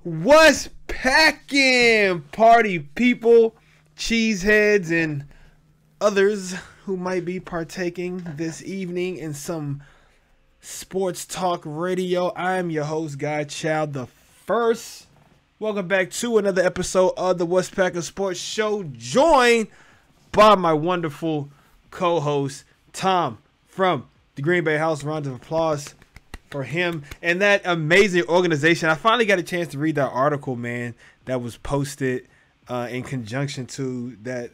What's packing, party people, cheeseheads, and others who might be partaking this evening in some sports talk radio? I'm your host, Guy Child the First. Welcome back to another episode of the What's Packing Sports Show, joined by my wonderful co-host, Tom from the Green Bay House. Round of applause for him and that amazing organization. I finally got a chance to read that article, man, that was posted in conjunction to that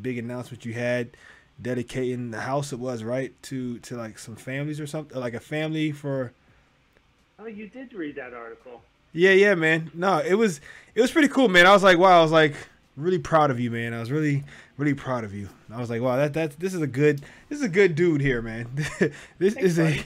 big announcement you had dedicating the house. It was right to like some families or something, like a family for. Oh, you did read that article. Yeah, man. No, it was pretty cool, man. I was like, wow. I was like really proud of you, man. I was really proud of you. I was like, wow, this is a good dude here, man. This is a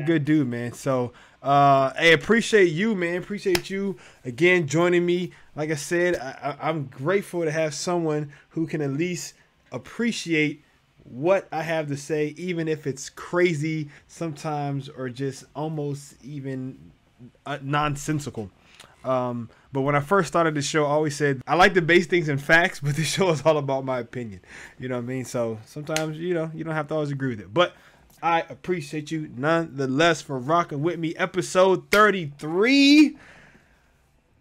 good dude, man. So I appreciate you, man. Appreciate you again joining me. Like I said, I'm grateful to have someone who can at least appreciate what I have to say, even if it's crazy sometimes or just almost even nonsensical. But when I first started the show, I always said I like to base things in facts, but this show is all about my opinion. You know what I mean? So sometimes, you don't have to always agree with it. But I appreciate you nonetheless for rocking with me. Episode 33. A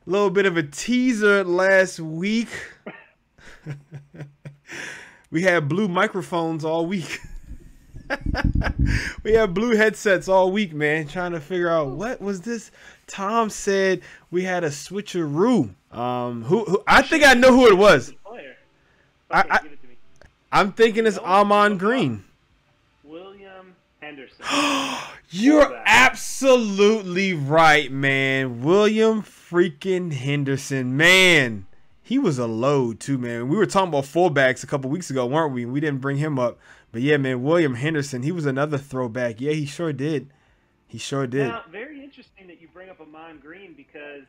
little bit of a teaser last week. We had blue microphones all week. We had blue headsets all week, man, trying to figure out what was this. Tom said we had a switcheroo. Who I think I know who it was. I'm thinking it's Amon Green. William Henderson. You're absolutely right, man. William freaking Henderson, man. He was a load too, man. We were talking about fullbacks a couple weeks ago, weren't we? We didn't bring him up. But yeah, man, William Henderson, he was another throwback. Yeah, he sure did. He sure did. Now, very interesting that you bring up Amon Green, because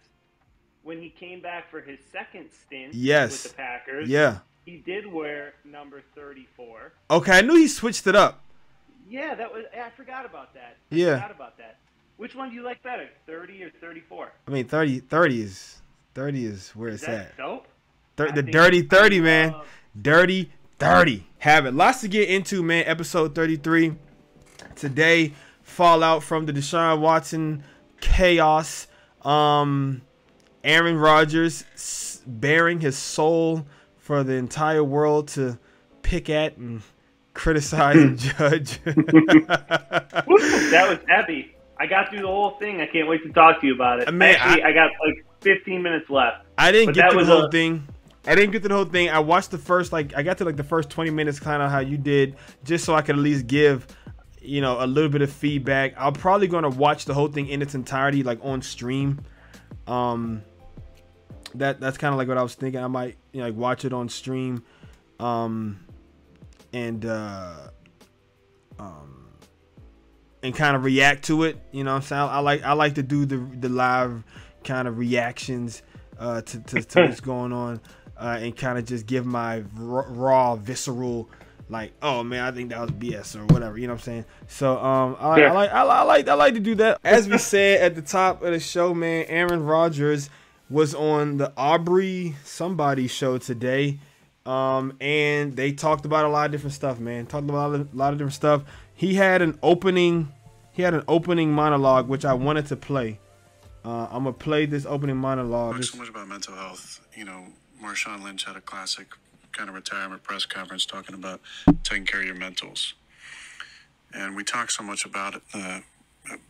when he came back for his second stint with the Packers, he did wear number 34. Okay, I knew he switched it up. Yeah, I forgot about that. Which one do you like better, 30 or 34? I mean, 30 is where it's at. Dope? The dirty 30, man. Dirty 30. Have it. Lots to get into, man. Episode 33. Today, fallout from the Deshaun Watson chaos. Aaron Rodgers bearing his soul for the entire world to pick at and criticize and judge. That was heavy. I got through the whole thing. I can't wait to talk to you about it. Man, I got like 15 minutes left. I didn't get through the whole thing. I watched the first, I got to the first 20 minutes, kind of how you did, just so I could at least give, a little bit of feedback. I'm probably going to watch the whole thing in its entirety, on stream. That's kind of like what I was thinking. I might, watch it on stream, and kind of react to it. You know what I'm saying? I like to do the live kind of reactions to what's going on, and kind of just give my raw, visceral, oh man, I think that was BS or whatever. You know what I'm saying? So I like to do that. As we said at the top of the show, man, Aaron Rodgers was on the Aubrey somebody show today, and they talked about a lot of different stuff, man. Talked about a lot of different stuff. He had an opening monologue, which I wanted to play. I'm gonna play this opening monologue. Talk so much about mental health. Marshawn Lynch had a classic kind of retirement press conference talking about taking care of your mentals, and we talk so much about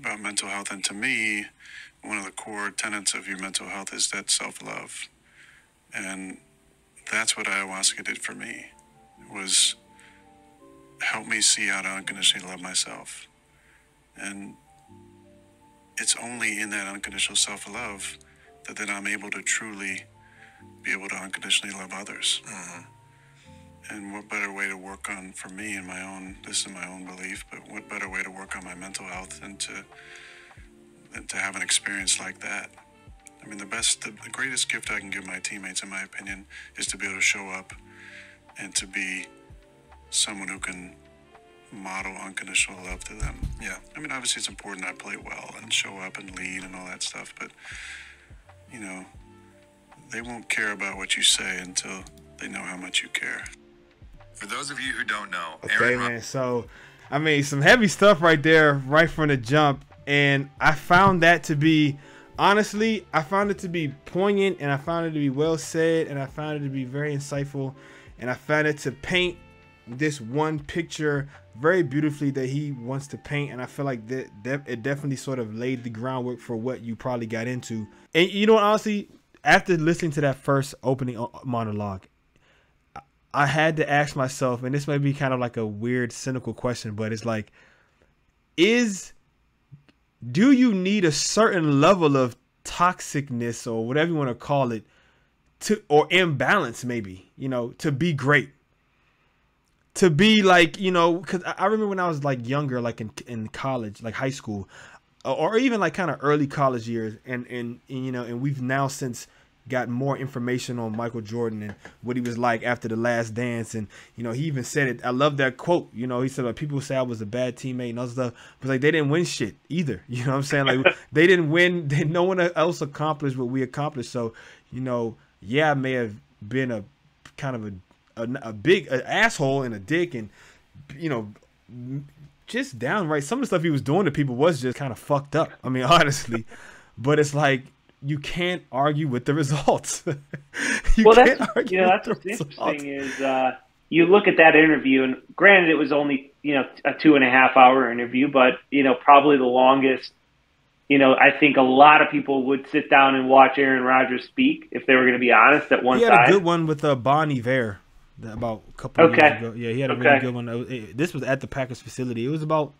mental health. And to me, one of the core tenets of your mental health is that self-love, and that's what ayahuasca did for me. It was help me see how to unconditionally love myself. And it's only in that unconditional self-love that then I'm able to truly be able to unconditionally love others. Mm-hmm. And what better way to work on, for me and this is my own belief, but what better way to work on my mental health than to have an experience like that? I mean, the greatest gift I can give my teammates, in my opinion, is to be able to show up and to be someone who can model unconditional love to them. Yeah, I mean, obviously it's important I play well and show up and lead and all that stuff, but, you know, they won't care about what you say until they know how much you care. For those of you who don't know, okay, man, so, I mean, some heavy stuff right there, right from the jump, and I found that to be, honestly, I found it to be poignant, and I found it to be well said, and I found it to be very insightful, and I found it to paint this one picture very beautifully that he wants to paint, and I feel like that it definitely sort of laid the groundwork for what you probably got into. And you know what, honestly, after listening to that first opening monologue, I had to ask myself, and this may be kind of like a weird, cynical question, but it's like, do you need a certain level of toxicness or whatever you want to call it or imbalance, maybe, you know, to be great? To be like, you know, because I remember when I was like younger, like in college, like high school, or even like kind of early college years, and you know, and we've now since got more information on Michael Jordan and what he was like after The Last Dance, and you know, he even said it. I love that quote. You know, he said, like, people say I was a bad teammate and all stuff, but like they didn't win shit either. You know what I'm saying? Like they didn't win. No one else accomplished what we accomplished. So, you know, yeah, I may have been a kind of a big asshole and a dick, and you know, just downright some of the stuff he was doing to people was just kind of fucked up. I mean, honestly, but it's like you can't argue with the results. That's what's interesting is you look at that interview, and granted, it was only, you know, a 2.5 hour interview, but you know, probably the longest. You know, I think a lot of people would sit down and watch Aaron Rodgers speak if they were going to be honest at one time. He had a good one with Bon Iver. About a couple of years ago. Yeah, he had a really good one. This was at the Packers facility. It was about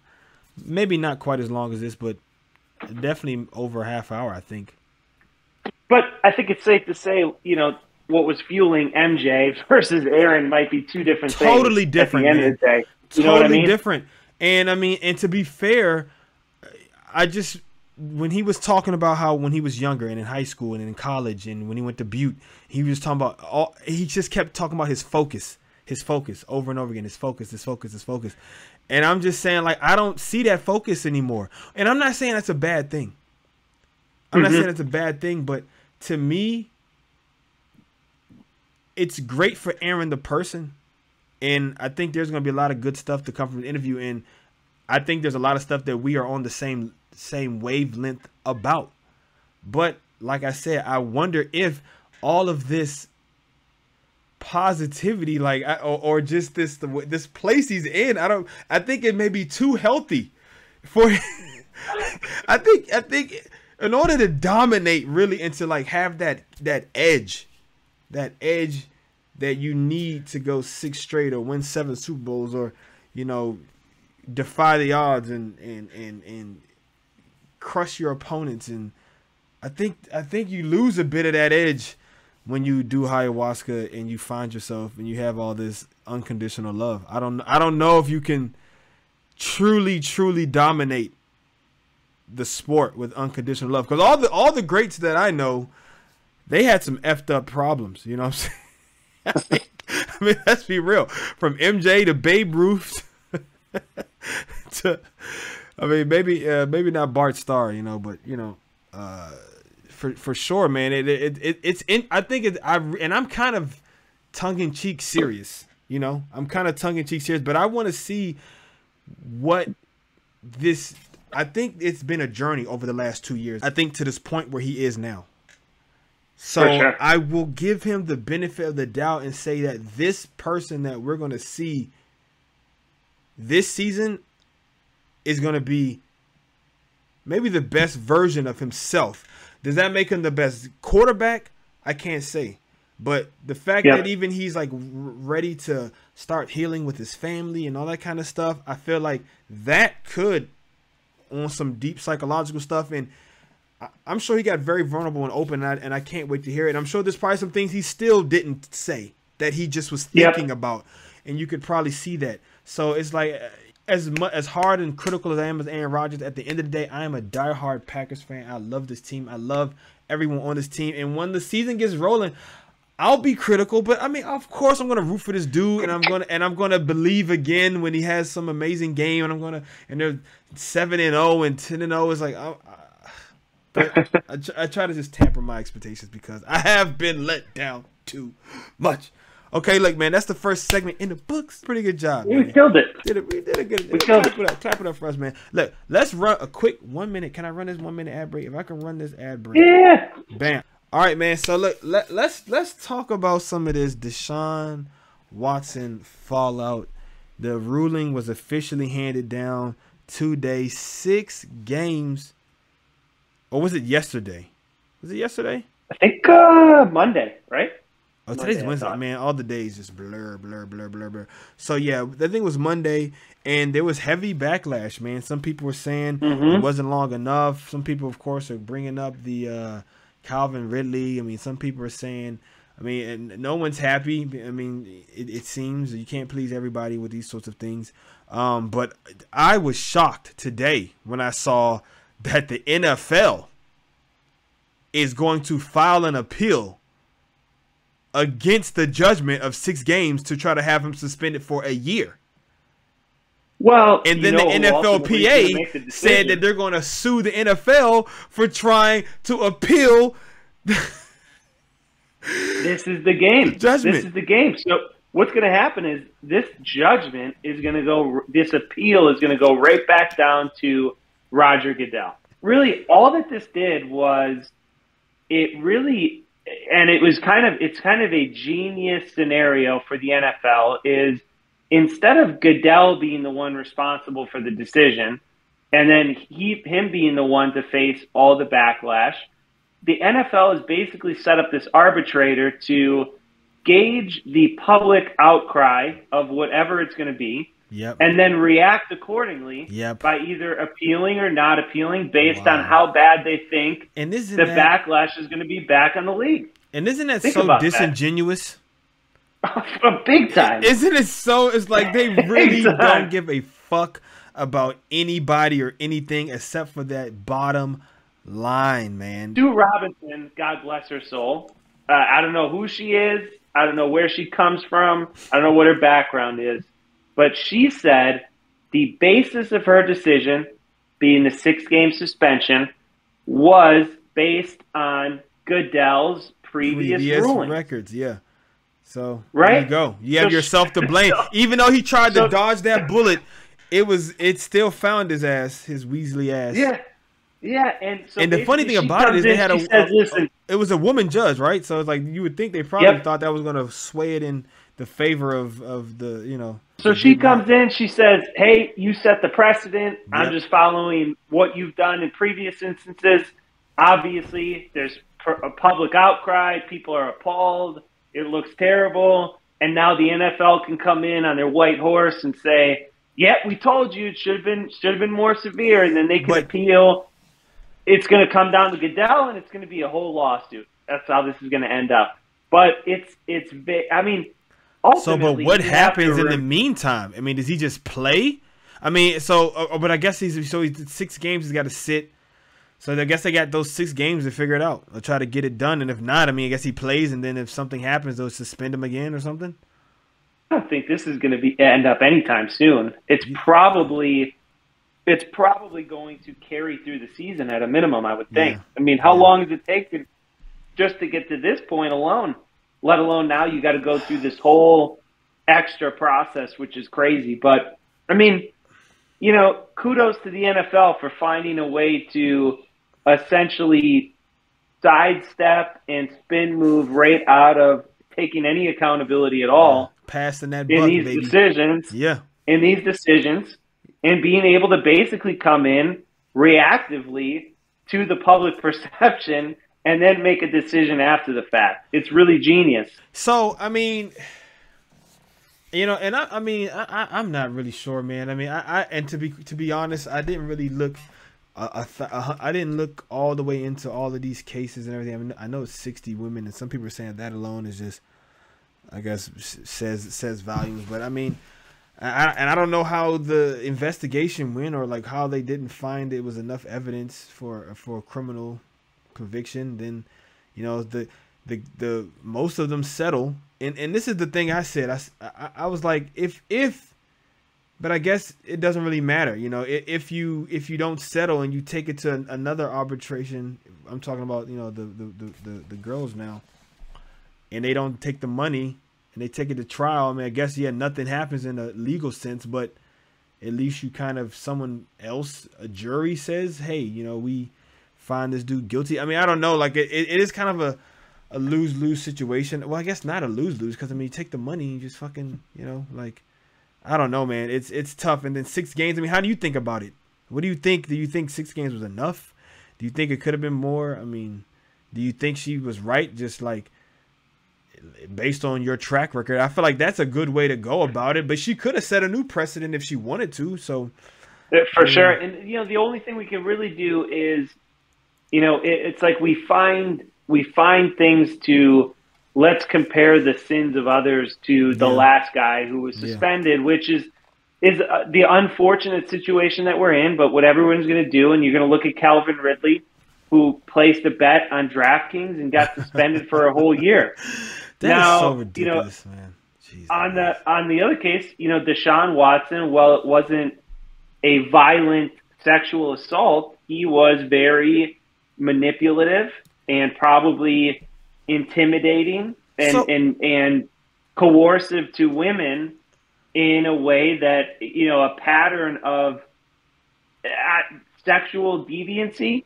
maybe not quite as long as this, but definitely over a half hour, I think. But I think it's safe to say, you know, what was fueling MJ versus Aaron might be two different things. Totally different, at the end of the day. You know what I mean? Totally different. And I mean, and to be fair, when he was talking about how when he was younger and in high school and in college and when he went to Butte, he was talking about he just kept talking about his focus over and over again, his focus. And I'm just saying, like, I don't see that focus anymore. And I'm not saying that's a bad thing. I'm not saying it's a bad thing, but to me, it's great for Aaron the person. And I think there's going to be a lot of good stuff to come from the interview. And I think there's a lot of stuff that we are on the same wavelength about. But like I said, I wonder if all of this positivity, like, or just this place he's in, I think it may be too healthy for I think in order to dominate really and to like have that edge that you need to go 6 straight or win 7 Super Bowls, or, you know, defy the odds and crush your opponents. And I think you lose a bit of that edge when you do ayahuasca and you find yourself and you have all this unconditional love. I don't know if you can truly dominate the sport with unconditional love, because all the greats that I know, they had some effed up problems. You know what I'm saying? I mean, let's be real. From MJ to Babe Ruth to, I mean, maybe not Bart Starr, you know, but you know, for sure, man. It's in. I think and I'm kind of tongue in cheek serious. You know, I'm kind of tongue in cheek serious, but I want to see what this. I think it's been a journey over the last 2 years. I think to this point where he is now. So sure, I will give him the benefit of the doubt and say that this person that we're going to see this season is going to be maybe the best version of himself. Does that make him the best quarterback? I can't say. But the fact that even he's like ready to start healing with his family and all that kind of stuff, I feel like that could, on some deep psychological stuff, and I'm sure he got very vulnerable and open, and I can't wait to hear it. I'm sure there's probably some things he still didn't say that he just was thinking about, and you could probably see that. So it's like, as hard and critical as I am as Aaron Rodgers, at the end of the day, I am a diehard Packers fan. I love this team. I love everyone on this team. And when the season gets rolling, I'll be critical, but I mean, of course, I'm gonna root for this dude, and I'm gonna believe again when he has some amazing game, and they're 7-0 and 10-0. It's like, but I try to just tamper my expectations because I have been let down too much. Okay, look, man, that's the first segment in the books. Pretty good job. We man. killed it. We did a good. We killed it. Clap it up for us, man. Look, let's run a quick 1 minute. Can I run this 1 minute ad break? If I can run this ad break, yeah. Bam. All right, man. So look, let's talk about some of this Deshaun Watson fallout. The ruling was officially handed down today. 6 games, or was it yesterday? Was it yesterday? I think Monday, right? Oh, today's Wednesday, man. All the days just blur. So yeah, I think it was Monday, and there was heavy backlash, man. Some people were saying it wasn't long enough. Some people, of course, are bringing up the Calvin Ridley. I mean, some people are saying, I mean, and no one's happy. I mean, it seems you can't please everybody with these sorts of things. But I was shocked today when I saw that the NFL is going to file an appeal against the judgment of 6 games to try to have him suspended for a year. Well, and then the NFLPA said that they're going to sue the NFL for trying to appeal. This is the game. Judgment. This is the game. So what's going to happen is this judgment is going to go. This appeal is going to go right back down to Roger Goodell. Really, all that this did was it really. And it's kind of a genius scenario for the NFL is instead of Goodell being the one responsible for the decision and then him being the one to face all the backlash, the NFL has basically set up this arbitrator to gauge the public outcry of whatever it's going to be. Yep. And then react accordingly by either appealing or not appealing based on how bad they think the backlash is going to be back on the league. And isn't that so disingenuous? Big time. Isn't it so? It's like they really don't give a fuck about anybody or anything except for that bottom line, man. Sue Robinson, God bless her soul. I don't know who she is. I don't know where she comes from. I don't know what her background is. But she said the basis of her decision, being the 6-game suspension, was based on Goodell's previous rulings. Records, yeah. So right? There you go. You have yourself to blame. Even though he tried to dodge that bullet, it still found his ass, his Weasley ass. Yeah. Yeah, and the funny thing about it is they had it was a woman judge, right? So it's like you would think they probably thought that was going to sway it in the favor of the, you know. So she comes in, she says, hey, you set the precedent. I'm just following what you've done in previous instances. Obviously, there's a public outcry. People are appalled. It looks terrible. And now the NFL can come in on their white horse and say, yeah, we told you it should have been more severe. And then they can appeal. It's going to come down to Goodell, and it's going to be a whole lawsuit. That's how this is going to end up. But it's I mean, ultimately, but what happens in the meantime? I mean, does he just play? I mean, but I guess he's 6 games. He's got to sit. So I guess they got those 6 games to figure it out. They'll try to get it done, and if not, I mean, I guess he plays, and then if something happens, they'll suspend him again or something. I don't think this is going to end up anytime soon. It's probably going to carry through the season at a minimum, I would think. Yeah. I mean, how long does it take just to get to this point alone? Let alone now you got to go through this whole extra process, which is crazy. But, I mean, you know, kudos to the NFL for finding a way to essentially sidestep and spin move right out of taking any accountability at all. Passing that in these baby. Decisions. Yeah. In these decisions. And being able to basically come in reactively to the public perception and then make a decision after the fact. It's really genius. So, I mean, you know, and I'm not really sure, man. I mean, and to be honest, I didn't really look. I didn't look all the way into all of these cases and everything. I mean, I know it's 60 women, and some people are saying that alone is just, I guess, says volumes. But I mean. I don't know how the investigation went or like how they didn't find it was enough evidence for a criminal conviction. Then, you know, the most of them settle. And this is the thing I said. I was like, but I guess it doesn't really matter, you know. If you don't settle and you take it to another arbitration, I'm talking about, you know, the girls now, and they don't take the money and they take it to trial. I mean, I guess nothing happens in a legal sense, but at least you kind of someone else, a jury says, hey, you know, we find this dude guilty. I mean, I don't know, like it is kind of a lose-lose situation. Well, I guess not a lose-lose, because I mean, you take the money and you just fucking, you know, like. I don't know, man. It's tough. And then 6 games. I mean, how do you think about it? What do you think? Do you think 6 games was enough? Do you think it could have been more? I mean, do you think she was right? Just like based on your track record, I feel like that's a good way to go about it. But she could have set a new precedent if she wanted to. So for sure. And you know, the only thing we can really do is, you know, it's like we find things to. Let's compare the sins of others to the last guy who was suspended, which is the unfortunate situation that we're in, but what everyone's going to do, and you're going to look at Calvin Ridley, who placed a bet on DraftKings and got suspended for a whole year. That's so ridiculous, you know, man. Jeez, on the other case, you know, Deshaun Watson, while it wasn't a violent sexual assault, he was very manipulative and probably intimidating and coercive to women in a way that, you know, a pattern of sexual deviancy.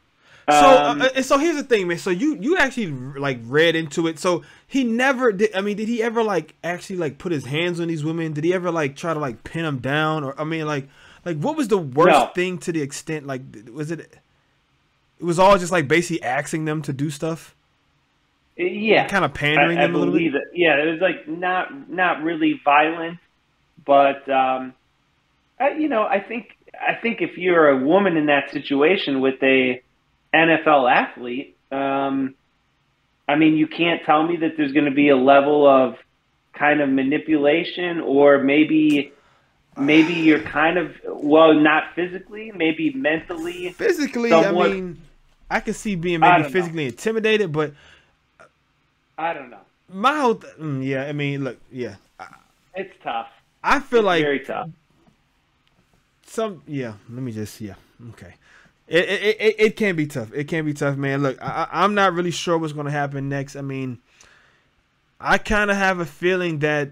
So here's the thing, man. So you actually like read into it. So he never did. I mean, did he ever like actually like put his hands on these women? Did he ever like try to like pin them down? Or I mean, like what was the worst thing to the extent? Like, was it? It was all just like basically asking them to do stuff. Yeah, kind of pandering them a little bit. Yeah, it was like not really violent, but you know, I think if you're a woman in that situation with a NFL athlete, I mean, you can't tell me that there's going to be a level of kind of manipulation, or maybe you're kind of, well, not physically, maybe mentally. Physically, somewhat, I mean, I can see being maybe physically intimidated, but. I don't know. My whole yeah, I mean, look, yeah. It's tough. I feel it's like very tough. Let me just, okay. It can be tough. It can be tough, man. Look, I'm not really sure what's going to happen next. I mean, I kind of have a feeling that,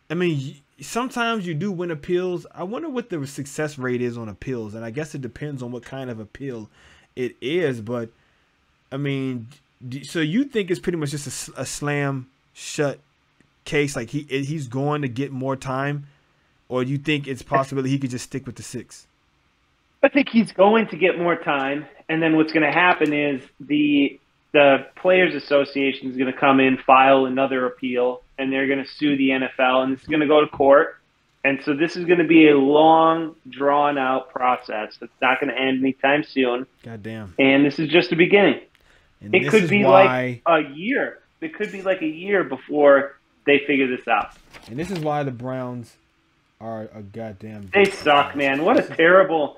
I mean, sometimes you do win appeals. I wonder what the success rate is on appeals, and I guess it depends on what kind of appeal it is, but, I mean, so you think it's pretty much just a slam shut case, like he's going to get more time, or do you think it's possible he could just stick with the 6? I think he's going to get more time, and then what's going to happen is the Players Association is going to come in, file another appeal, and they're going to sue the NFL, and it's going to go to court. And so this is going to be a long, drawn-out process. It's not going to end anytime soon. Goddamn. And this is just the beginning. And it could be like a year. It could be like a year before they figure this out. And this is why the Browns are a goddamn. They suck, man. What a terrible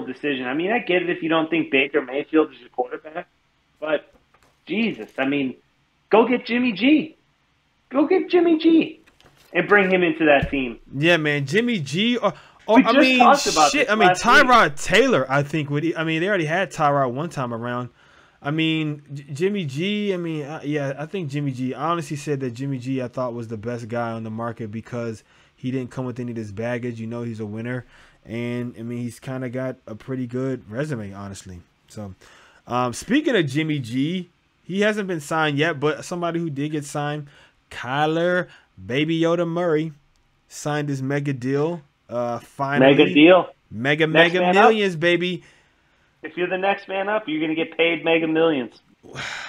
decision. I mean, I get it if you don't think Baker Mayfield is your quarterback, but Jesus, I mean, go get Jimmy G. Go get Jimmy G. And bring him into that team. Yeah, man, Jimmy G. I mean, shit. I mean, Tyrod Taylor. I think would. I mean, they already had Tyrod one time around. I mean, Jimmy G, I mean, yeah, I think Jimmy G, I honestly said that Jimmy G I thought was the best guy on the market because he didn't come with any of this baggage. You know, he's a winner. And, I mean, he's kind of got a pretty good resume, honestly. So, speaking of Jimmy G, he hasn't been signed yet, but somebody who did get signed, Kyler Baby Yoda Murray, signed his mega deal. Finally. Mega deal. Mega millions, baby. If you're the next man up, you're going to get paid mega millions.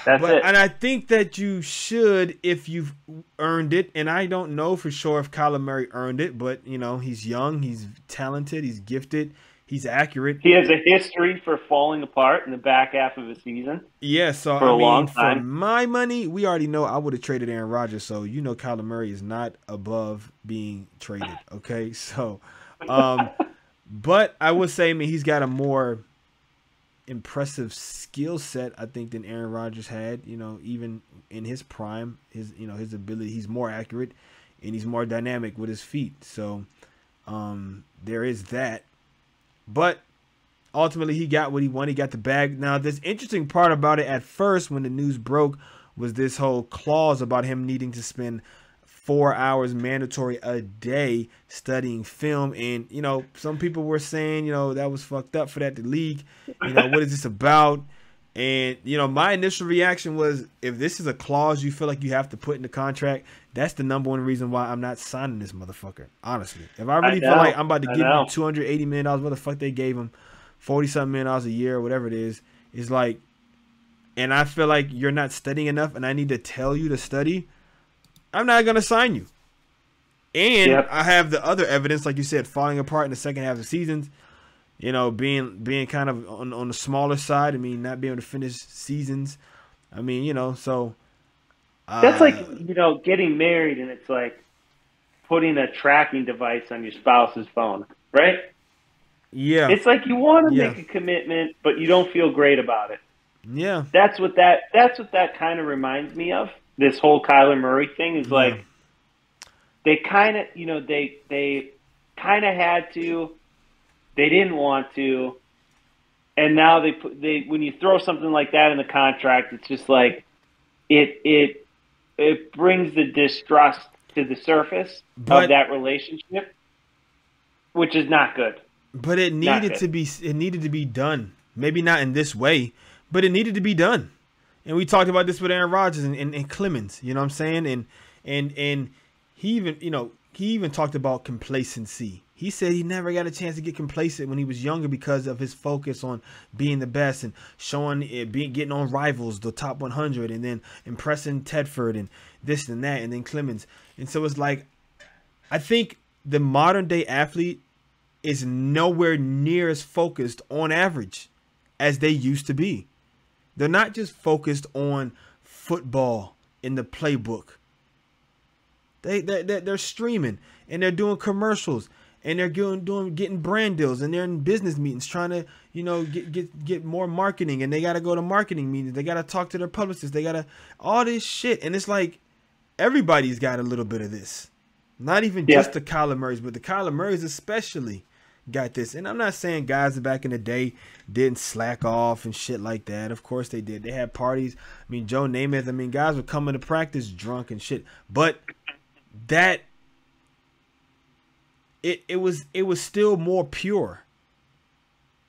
That's it. And I think that you should if you've earned it. And I don't know for sure if Kyler Murray earned it, but, you know, he's young, he's talented, he's gifted, he's accurate. He has a history for falling apart in the back half of the season. Yeah, so for a long time. For my money, we already know I would have traded Aaron Rodgers. So, you know, Kyler Murray is not above being traded. Okay, so, but I would say, I mean, he's got a more impressive skill set, I think, than Aaron Rodgers had. You know, even in his prime, his ability, he's more accurate and he's more dynamic with his feet. So there is that. But ultimately, he got what he wanted. He got the bag. Now, this interesting part about it at first when the news broke was this whole clause about him needing to spend 4 hours mandatory a day studying film. And, you know, some people were saying, you know, that was fucked up for that to leak. You know, what is this about? And, you know, my initial reaction was, if this is a clause you feel like you have to put in the contract, that's the number one reason why I'm not signing this motherfucker. Honestly, if I really feel like I'm about to give you $280 million, what the fuck they gave him, $40-something million a year, or whatever it is like, and I feel like you're not studying enough and I need to tell you to study, I'm not going to sign you. And I have the other evidence, like you said, falling apart in the second half of the seasons, you know, being kind of on the smaller side. I mean, not being able to finish seasons. I mean, you know, so. That's like, you know, getting married and it's like putting a tracking device on your spouse's phone, right? Yeah. It's like you want to make a commitment, but you don't feel great about it. Yeah. That's what that kind of reminds me of. This whole Kyler Murray thing is like they kind of, you know, they kind of had to, they didn't want to, and now they when you throw something like that in the contract, it's just like it brings the distrust to the surface of that relationship, which is not good. But it needed to be done. Maybe not in this way, but it needed to be done. And we talked about this with Aaron Rodgers and Clemens, you know what I'm saying? And he even talked about complacency. He said he never got a chance to get complacent when he was younger because of his focus on being the best and showing it, getting on Rivals, the top 100, and then impressing Tedford and this and that, and then Clemens. And so it's like, I think the modern day athlete is nowhere near as focused on average as they used to be. They're not just focused on football in the playbook. They're streaming and they're doing commercials and they're getting brand deals and they're in business meetings trying to, you know, get more marketing, and they got to go to marketing meetings. They got to talk to their publicists. They got to all this shit. And it's like everybody's got a little bit of this. Not even just the Kyler Murrays, but the Kyler Murrays especially got this. And I'm not saying guys back in the day didn't slack off and shit like that. Of course they did. They had parties. I mean, Joe Namath, I mean, guys were coming to practice drunk and shit. But that it was still more pure.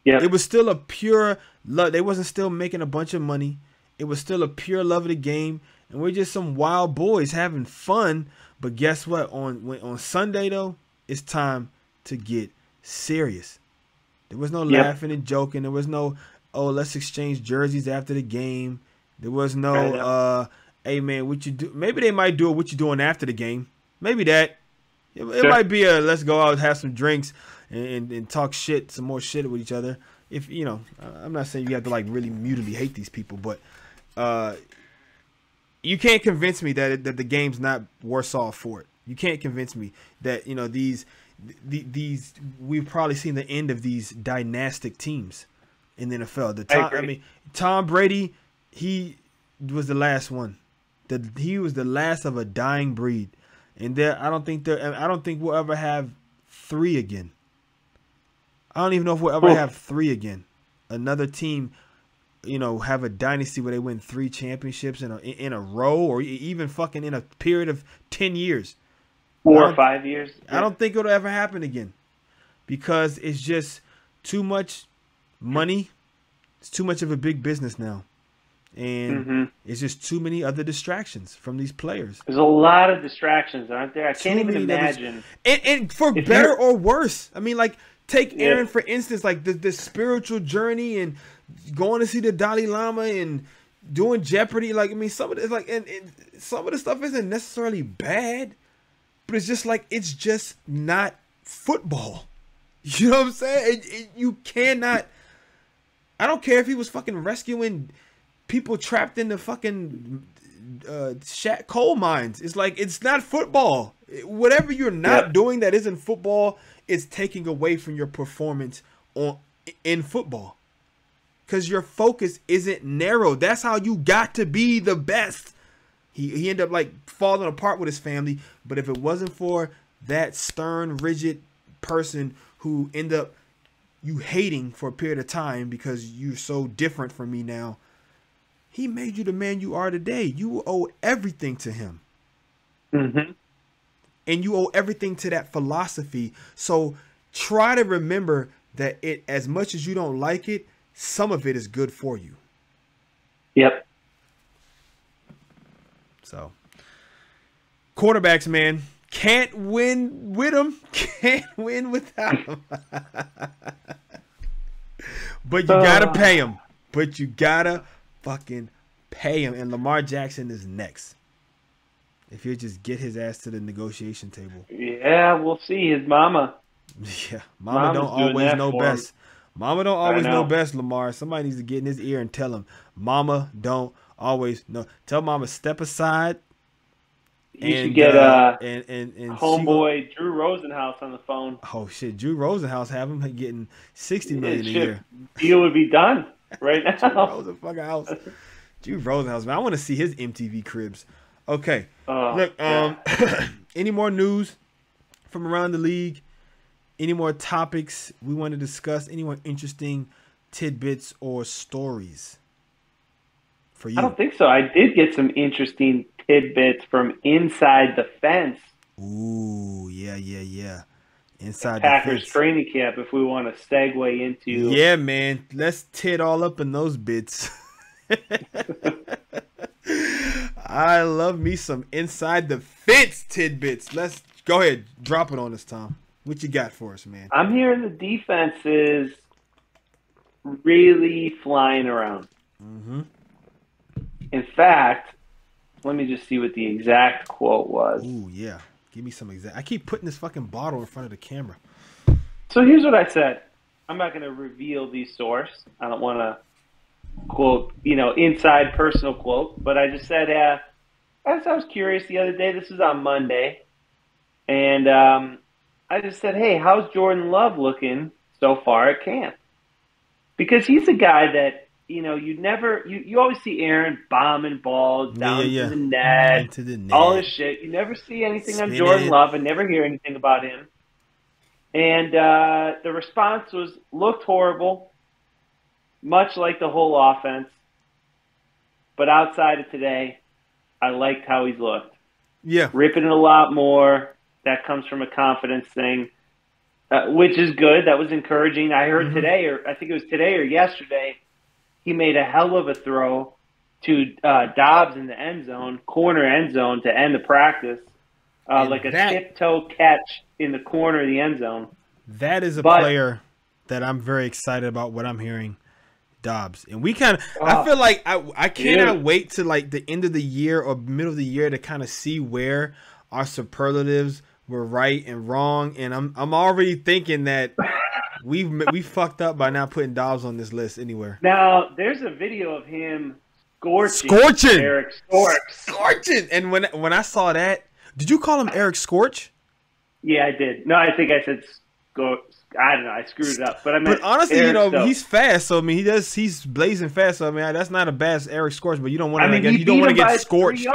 Yeah. It was still a pure love. They wasn't still making a bunch of money. It was still a pure love of the game. And we're just some wild boys having fun. But guess what? On Sunday, though, it's time to get serious. There was no laughing and joking. There was no, oh, let's exchange jerseys after the game. There was no, hey, man, what you do? Maybe they might do it, what you doing after the game. Maybe that. It might be a let's go out, have some drinks, and talk shit, some more shit with each other. If, you know, I'm not saying you have to, like, really mutely hate these people, but you can't convince me that the game's not worse off for it. You can't convince me that, you know, these we've probably seen the end of these dynastic teams in the NFL. I mean, Tom Brady, he was the last one. He was the last of a dying breed, and I don't think we'll ever have three again. I don't even know if we'll ever have three again. Another team, you know, have a dynasty where they win 3 championships in a row, or even fucking in a period of 10 years. 4 or 5 years. I don't think it'll ever happen again, because it's just too much money. It's too much of a big business now. And it's just too many other distractions from these players. There's a lot of distractions, aren't there? I can't even imagine. And for better or worse. I mean, like, take Aaron, for instance, like the spiritual journey and going to see the Dalai Lama and doing Jeopardy. Like, I mean, some of this, like, and some of the stuff isn't necessarily bad, but it's just like, it's just not football. You know what I'm saying? You cannot. I don't care if he was fucking rescuing people trapped in the fucking coal mines. It's like, it's not football. Whatever you're not doing that isn't football is taking away from your performance in football. because your focus isn't narrow. That's how you got to be the best. He ended up like falling apart with his family, but if it wasn't for that stern, rigid person who ended up you hating for a period of time because you're so different from me now, he made you the man you are today. You owe everything to him. Mm-hmm. And you owe everything to that philosophy. So try to remember that it, as much as you don't like it, some of it is good for you. Yep. So quarterbacks, man, can't win with them. Can't win without them. But you gotta pay him. But you gotta fucking pay him. And Lamar Jackson is next. If he'll just get his ass to the negotiation table. Yeah, we'll see. His mama. Yeah, Mama don't always know best. Mama don't always know best, Lamar. Somebody needs to get in his ear and tell him, Mama don't always know. Tell Mama step aside. You should get homeboy Drew Rosenhaus on the phone. Oh shit, Drew Rosenhaus have him getting $60 million a year. Deal would be done right now. Drew Rosenhaus, man. I want to see his MTV cribs. Okay, look. Any more news from around the league? Any more topics we want to discuss? Any more interesting tidbits or stories for you? I don't think so. I did get some interesting tidbits from inside the fence. Ooh, yeah. Inside the Packers fence. training camp, if we want to segue into. Yeah, man. Let's tit all up in those bits. I love me some inside the fence tidbits. Let's go ahead. Drop it on us, Tom. What you got for us, man? I'm hearing the defense is really flying around. Mm-hmm. In fact, let me just see what the exact quote was. Ooh, yeah. Give me some exact. I keep putting this fucking bottle in front of the camera. So here's what I said. I'm not going to reveal the source. I don't want to quote, inside personal quote. But I just said, I was curious the other day. This was on Monday. And I just said, hey, how's Jordan Love looking so far at camp? Because he's a guy that, you always see Aaron bombing balls down to the net, all this shit. You never see anything on Jordan Love and never hear anything about him. And the response looked horrible, much like the whole offense. But outside of today, I liked how he's looked. Yeah. Ripping it a lot more. That comes from a confidence thing, which is good. That was encouraging. I heard today, or I think it was today or yesterday, he made a hell of a throw to Dobbs in the end zone, corner end zone, to end the practice, like a tiptoe catch in the corner of the end zone. That is a player that I'm very excited about what I'm hearing, Dobbs. And we kind of, I feel like I cannot wait to like the end of the year or middle of the year to kind of see where our superlatives were right and wrong. And I'm already thinking that we fucked up by not putting Dobbs on this list anywhere. Now, there's a video of him scorching Eric Scorch. Scorching! And when I saw that, did you call him Eric Scorch? Yeah, I did. No, I think I said Scorch. I don't know. I screwed it up. But I meant honestly, Eric he's fast. So, I mean, he's blazing fast. So, I mean, that's not a bad Eric Scorch, but you don't want to get scorched.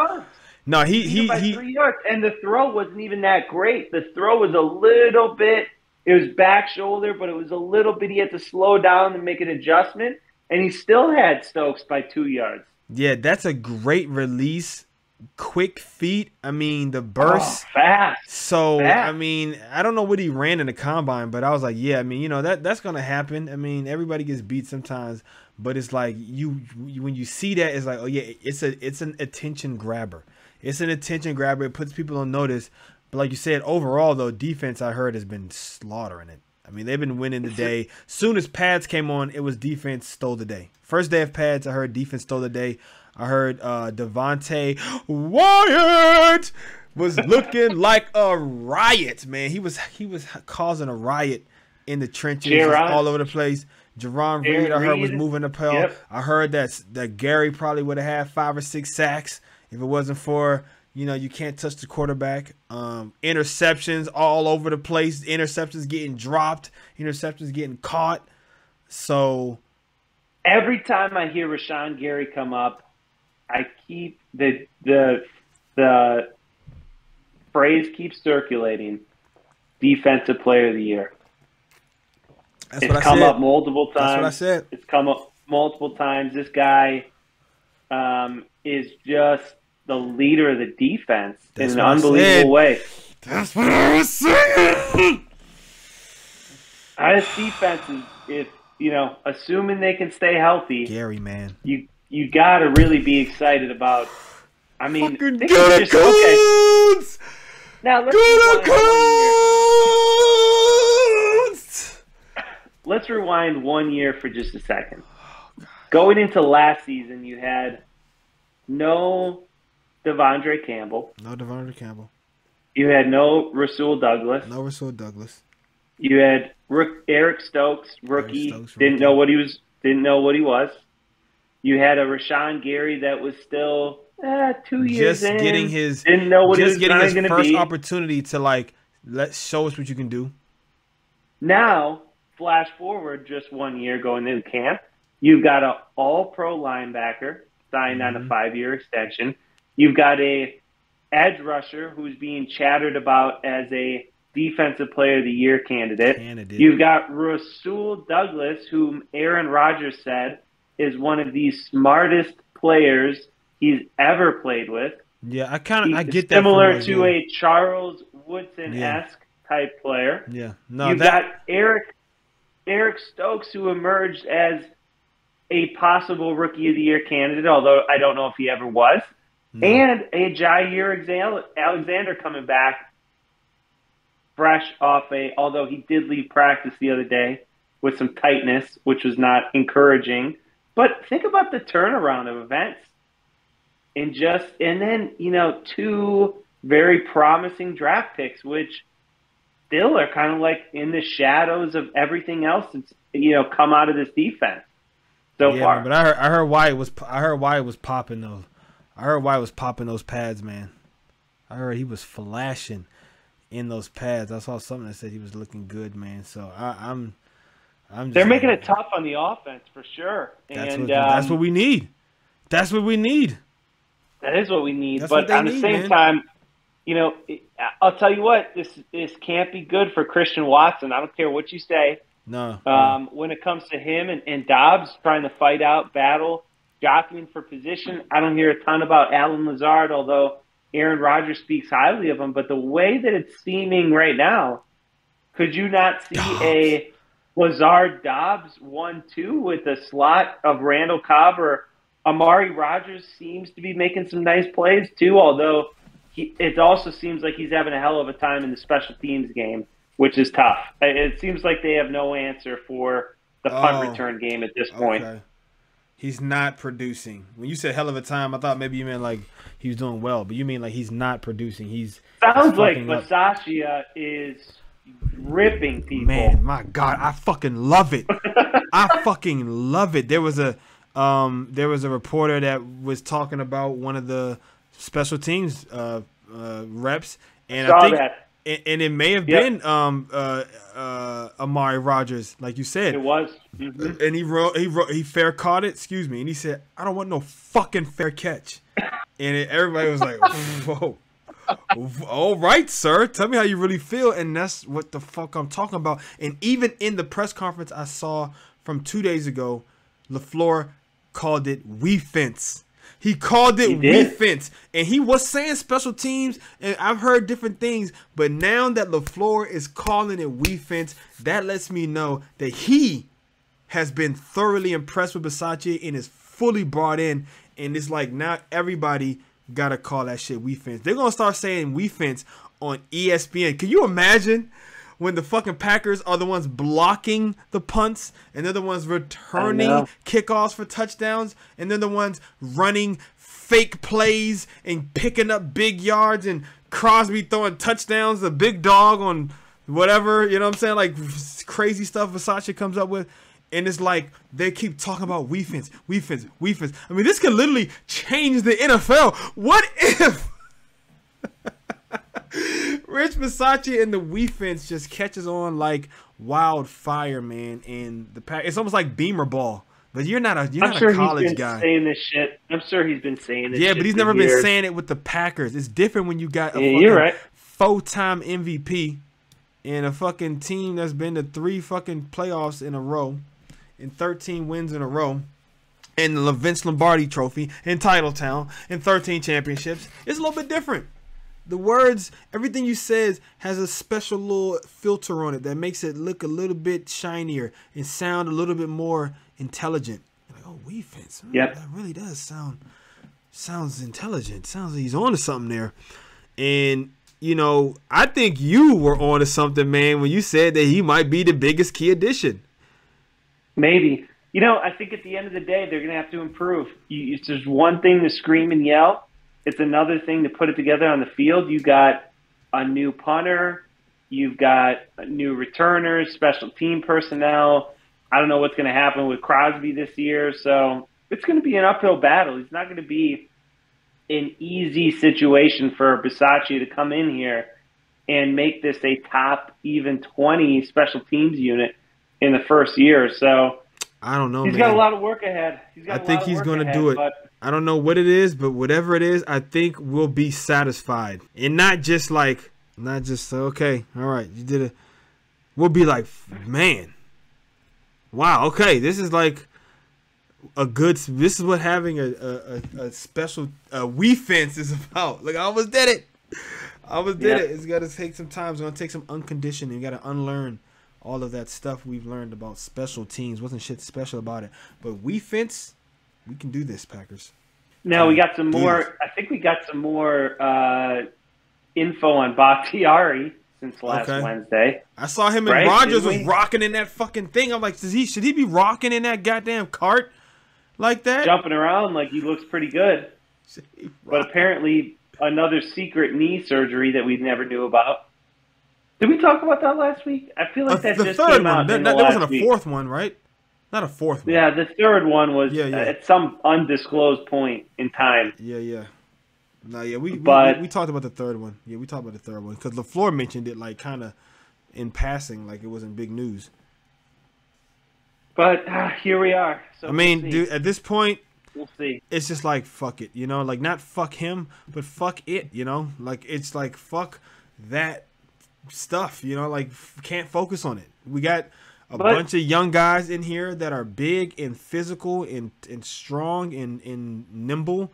No, he by 3 yards, and the throw wasn't even that great. The throw was a little bit. It was back shoulder, but it was a little bit. He had to slow down and make an adjustment, and he still had Stokes by 2 yards. Yeah, that's a great release. Quick feet. I mean, the burst. Fast. So, I mean, I don't know what he ran in the combine, but I was like, yeah, I mean, that's going to happen. I mean, everybody gets beat sometimes, but it's like you when you see that, it's like, oh, yeah, it's an attention grabber. It's an attention grabber. It puts people on notice. But like you said, overall, though, defense, I heard, has been slaughtering it. I mean, they've been winning the day. Soon as pads came on, it was defense stole the day. First day of pads, I heard defense stole the day. I heard Devontae Wyatt was looking like a riot, man. He was causing a riot in the trenches all over the place. Jerron Reed, I heard, was moving the pill. Yep. I heard that Gary probably would have had 5 or 6 sacks if it wasn't for, you can't touch the quarterback. Interceptions all over the place. Interceptions getting dropped. Interceptions getting caught. So, every time I hear Rashawn Gary come up, I keep the phrase keeps circulating. Defensive Player of the Year. It's come up multiple times. That's what I said. It's come up multiple times. This guy is just the leader of the defense in an unbelievable way. That's what I was saying. This defense is, assuming they can stay healthy. Gary, man. You got to really be excited about. I mean, fucking get it, Coons! Okay. Now let's rewind 1 year. Let's rewind 1 year for just a second. Going into last season, you had no Devondre Campbell. No Devondre Campbell. You had no Rasul Douglas. No Rasul Douglas. You had Eric Stokes, rookie. Didn't know what he was. You had a Rashawn Gary that was still 2 years in. Didn't know what he was going to be. First opportunity to show us what you can do. Now, flash forward just 1 year going into camp. You've got an all-pro linebacker signed on a 5-year extension. You've got a edge rusher who's being chattered about as a Defensive Player of the Year candidate. You've got Rasul Douglas, whom Aaron Rodgers said is one of the smartest players he's ever played with. Yeah, I get that. Similar to a Charles Woodson-esque type player. Yeah. No, You've got Eric Stokes, who emerged as a possible Rookie of the Year candidate, although I don't know if he ever was. No. And a Jair Alexander coming back fresh off although he did leave practice the other day with some tightness, which was not encouraging. But think about the turnaround of events. And then, two very promising draft picks, which still are kind of like in the shadows of everything else that's, come out of this defense so far. But I heard why it was popping though. I heard why it was popping those pads, man. I heard he was flashing in those pads. I saw something that said he was looking good, man. So I'm just they're making it tough on the offense for sure. That's what we need. That's what we need. That is what we need. But at the same time, I'll tell you what, this can't be good for Christian Watson. I don't care what you say. No. When it comes to him and Dobbs trying to fight out, battle, jockeying for position, I don't hear a ton about Allen Lazard, although Aaron Rodgers speaks highly of him. But the way that it's seeming right now, could you not see a Lazard-Dobbs 1-2 with a slot of Randall Cobb, or Amari Rodgers seems to be making some nice plays too, although it also seems like he's having a hell of a time in the special teams game, which is tough. It seems like they have no answer for the punt return game at this point. Okay. He's not producing. When you said hell of a time, I thought maybe you meant like he was doing well, but you mean like he's not producing. Sounds like Bisaccia is ripping people. Man, my God, I fucking love it. I fucking love it. There was a reporter that was talking about one of the special teams reps, and I think that. And it may have been Amari Rodgers, like you said. It was. Mm-hmm. And he fair caught it, and he said, "I don't want no fucking fair catch." And everybody was like, "Whoa, all right, sir. Tell me how you really feel." And that's what the fuck I'm talking about. And even in the press conference I saw from 2 days ago, LaFleur called it we fence. He called it we fence. And he was saying special teams, and I've heard different things, but now that LaFleur is calling it we fence, that lets me know that he has been thoroughly impressed with Bisaccia and is fully brought in. And it's like now everybody got to call that shit we fence. They're going to start saying we fence on ESPN. Can you imagine when the fucking Packers are the ones blocking the punts, and they're the ones returning kickoffs for touchdowns, and they're the ones running fake plays and picking up big yards, and Crosby throwing touchdowns, the big dog on whatever, you know what I'm saying? Like crazy stuff Bisaccia comes up with. And it's like they keep talking about we fence. I mean, this could literally change the NFL. What if Rich Bisaccia and the we fence just catches on like wildfire, man? And it's almost like beamer ball. But you're not a college he's been guy. Saying this shit. I'm sure he's been saying this. Yeah, shit but he's for never years. been saying it with the Packers. It's different when you got a you're right. 4-time MVP and a fucking team that's been to 3 fucking playoffs in a row and 13 wins in a row. And the Vince Lombardi Trophy in Titletown and 13 championships. It's a little bit different. The words, everything you says has a special little filter on it that makes it look a little bit shinier and sound a little bit more intelligent. Like, oh, defense. Yep. That really does sounds intelligent. Sounds like he's on to something there. And, you know, I think you were on to something, man, when you said that he might be the biggest key addition. Maybe. You know, I think at the end of the day, they're going to have to improve. There's one thing to scream and yell. It's another thing to put it together on the field. You got a new punter. You've got new returners, special team personnel. I don't know what's going to happen with Crosby this year. So it's going to be an uphill battle. It's not going to be an easy situation for Bisaccia to come in here and make this a top even 20 special teams unit in the first year. So I don't know, He's got a lot of work ahead. I think he's going to do it. I don't know what it is, but whatever it is, I think we'll be satisfied. And not just okay, all right, you did it. We'll be like, man, wow, okay, this is like this is what having a special Wii fence is about. Like, I almost did it. It's got to take some time. It's going to take some unconditioning. You got to unlearn all of that stuff we've learned about special teams. Wasn't shit special about it. But we fence, we can do this, Packers. Now we got some more. I think we got some more info on Bakhtiari since last Wednesday. I saw him and Rodgers was rocking in that fucking thing. I'm like, should he be rocking in that goddamn cart like that? Jumping around like he looks pretty good. But apparently another secret knee surgery that we never knew about. Did we talk about that last week? I feel like that just came out in the last week. There wasn't a fourth one, right? Not a fourth one. Yeah, the third one was at some undisclosed point in time. Yeah. No, yeah, we talked about the third one. Yeah, we talked about the third one because LaFleur mentioned it like kind of in passing, like it wasn't big news. But here we are. So I mean, dude, at this point, we'll see. It's just like fuck it, you know, like not fuck him, but fuck it, you know, like it's like fuck that stuff, you know, like can't focus on it. We got a bunch of young guys in here that are big and physical and strong and nimble,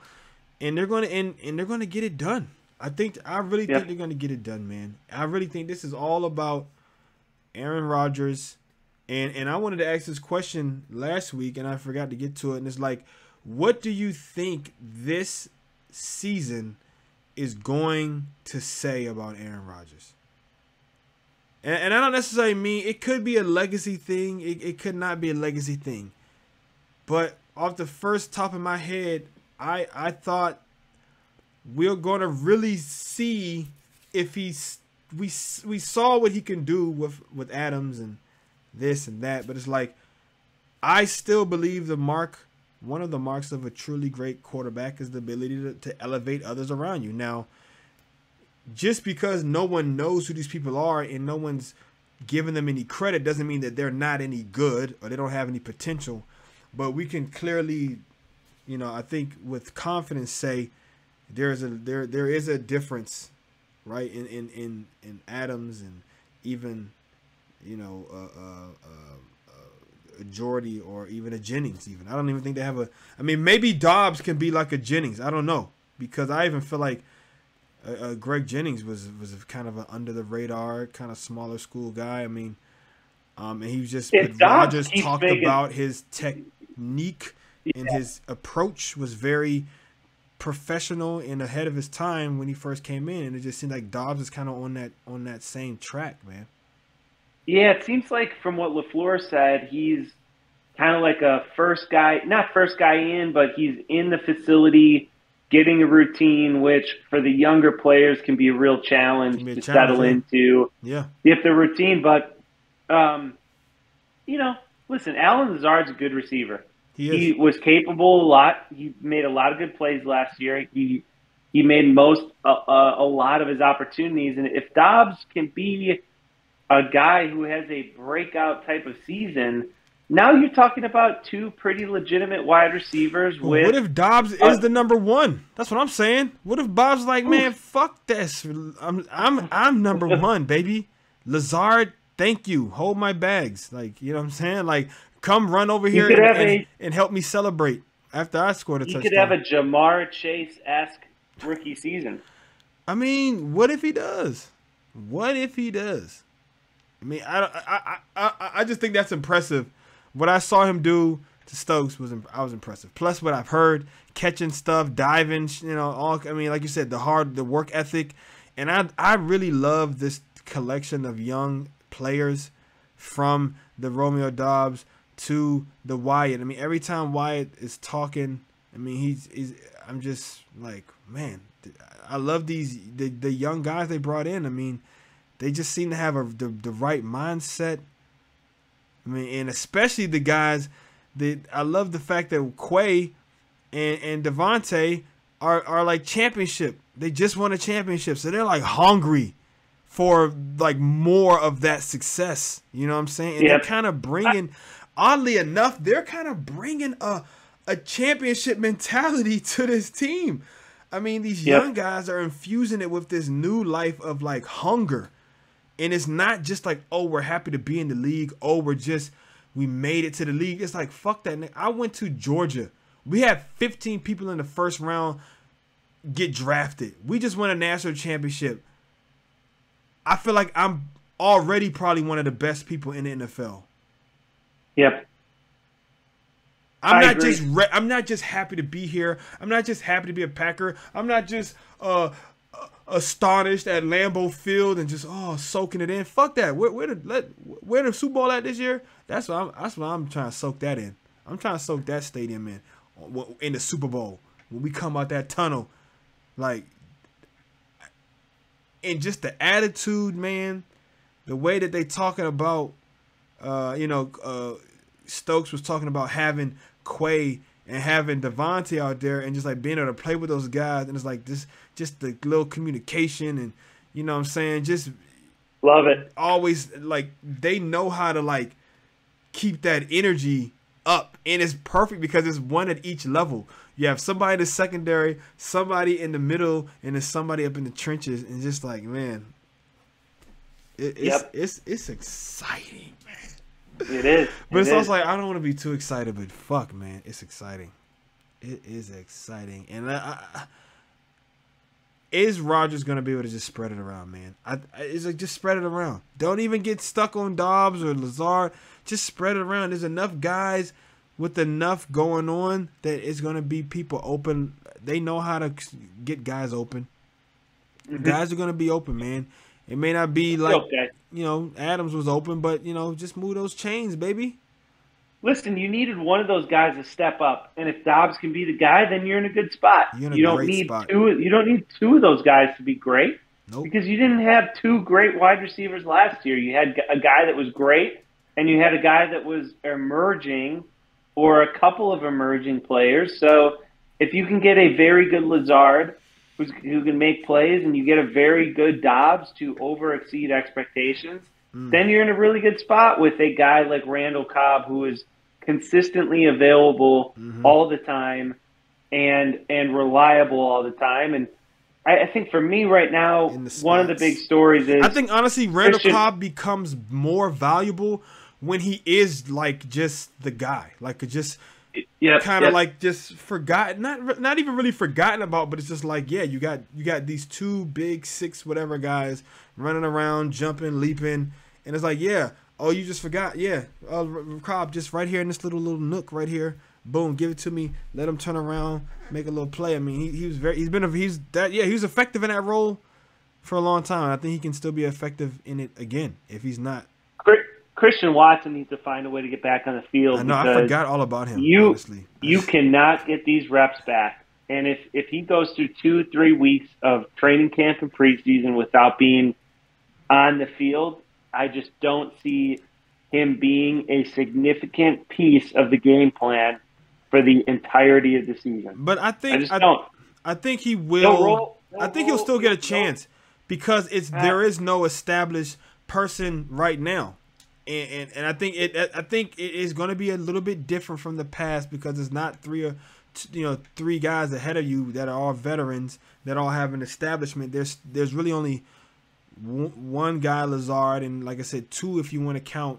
and they're gonna get it done. I really think they're gonna get it done, man. I really think this is all about Aaron Rodgers, and I wanted to ask this question last week and I forgot to get to it, and it's like, what do you think this season is going to say about Aaron Rodgers? And I don't necessarily mean it could be a legacy thing. It could not be a legacy thing. But off the first top of my head, I thought we're going to really see if we saw what he can do with Adams and this and that. But it's like, I still believe one of the marks of a truly great quarterback is the ability to elevate others around you. Now, just because no one knows who these people are and no one's giving them any credit doesn't mean that they're not any good or they don't have any potential. But we can clearly, you know, I think with confidence say there is a difference, right, in Adams and even, you know, a Jordy or even a Jennings. Even I don't even think they have maybe Dobbs can be like a Jennings. I don't know, because I even feel like Greg Jennings was kind of an under the radar, kind of smaller school guy. I mean, and he was just Rodgers talked about his technique and his approach was very professional and ahead of his time when he first came in, and it just seemed like Dobbs is kind of on that same track, man. Yeah, it seems like from what LaFleur said, he's kind of like a not first guy in, but he's in the facility, getting a routine, which for the younger players can be a real challenge to settle into. Yeah. If the routine, but, you know, listen, Allen Lazard's a good receiver. He was capable a lot. He made a lot of good plays last year. He made a lot of his opportunities. And if Dobbs can be a guy who has a breakout type of season, Now you're talking about two pretty legitimate wide receivers. With what if Dobbs is the number one? That's what I'm saying. What if Dobbs like, man, fuck this. I'm number one, baby. Lazard, thank you. Hold my bags. Like, you know what I'm saying? Like, come run over here and help me celebrate after I scored a touchdown. You could have a Jamar Chase-esque rookie season. I mean, what if he does? What if he does? I mean, I just think that's impressive. What I saw him do to Stokes was impressive. Plus, what I've heard, catching stuff, diving, you know, all. I mean, like you said, the work ethic, and I really love this collection of young players, from the Romeo Dobbs to the Wyatt. I mean, every time Wyatt is talking, I mean, I'm just like, man, I love the young guys they brought in. I mean, they just seem to have the right mindset. I mean, and especially the guys that I love the fact that Quay and Devontae are like championship. They just won a championship, so they're like hungry for like more of that success. You know what I'm saying? And they're kind of bringing, oddly enough, they're kind of bringing a championship mentality to this team. I mean, these young guys are infusing it with this new life of like hunger. And it's not just like, oh, we're happy to be in the league. Oh, we made it to the league. It's like, fuck that. I went to Georgia. We had 15 people in the first round get drafted. We just won a national championship. I feel like I'm already probably one of the best people in the NFL. Yep. I'm not just happy to be here. I'm not just happy to be a Packer. I'm not just astonished at Lambeau Field and just soaking it in. Fuck that. Where the Super Bowl at this year? That's what I'm trying to soak that in. I'm trying to soak that stadium in the Super Bowl when we come out that tunnel, like, and just the attitude, man, the way that they talking about, Stokes was talking about having Quay and having Devontae out there and just like being able to play with those guys, and it's like this, just the little communication, and you know what I'm saying, just love it. Always like they know how to like keep that energy up, and it's perfect because it's one at each level. You have somebody in the secondary, somebody in the middle, and then somebody up in the trenches, and just like, man, it's exciting, man. It is. But it's also like, I don't want to be too excited, but fuck, man, it's exciting. It is exciting. And is Rodgers going to be able to just spread it around, man? It's like, just spread it around. Don't even get stuck on Dobbs or Lazard. Just spread it around. There's enough guys with enough going on that it's going to be people open. They know how to get guys open. Mm-hmm. Guys are going to be open, man. It may not be like, Adams was open, but, just move those chains, baby. Listen, you needed one of those guys to step up, and if Dobbs can be the guy, then you're in a good spot. You don't need two of those guys to be great, because you didn't have two great wide receivers last year. You had a guy that was great, and you had a guy that was emerging, or a couple of emerging players. So if you can get a very good Lazard who can make plays, and you get a very good Dobbs to over-exceed expectations, then you're in a really good spot with a guy like Randall Cobb, who is consistently available all the time and reliable all the time. And I think for me right now, one of the big stories is, I think honestly Randall Cobb becomes more valuable when he is like just the guy, like just like just forgotten, not even really forgotten about, but it's just like, you got these two big 6 whatever guys running around, jumping, leaping, and it's like, you just forgot, Cobb just right here in this little nook right here, boom, give it to me, let him turn around, make a little play. I mean, he was effective in that role for a long time. I think he can still be effective in it again if he's not. Christian Watson needs to find a way to get back on the field. I know, I forgot all about him, honestly. You cannot get these reps back. And if he goes through 2-3 weeks of training camp and preseason without being on the field, I just don't see him being a significant piece of the game plan for the entirety of the season. But I think he will. He'll still get a chance because there is no established person right now. And I think it is going to be a little bit different from the past because it's not three guys ahead of you that are all veterans that all have an establishment. There's really only one guy, Lazard, and like I said, two if you want to count.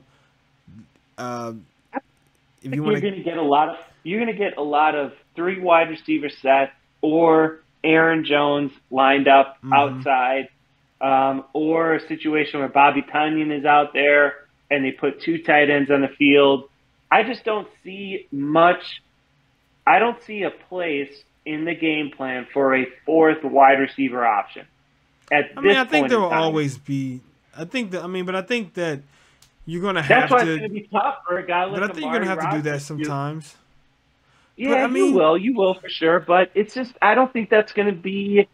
If you want, you're going to get a lot of three wide receiver sets or Aaron Jones lined up outside, or a situation where Bobby Tonyan is out there and they put two tight ends on the field. I just don't see much. I don't see a place in the game plan for a fourth wide receiver option. I think there will always be. I think that you're going to have to. That's why it's going to be tough for a guy like But I think you're going to have to do that sometimes. Yeah, you will for sure. But it's just, I don't think that's going to be.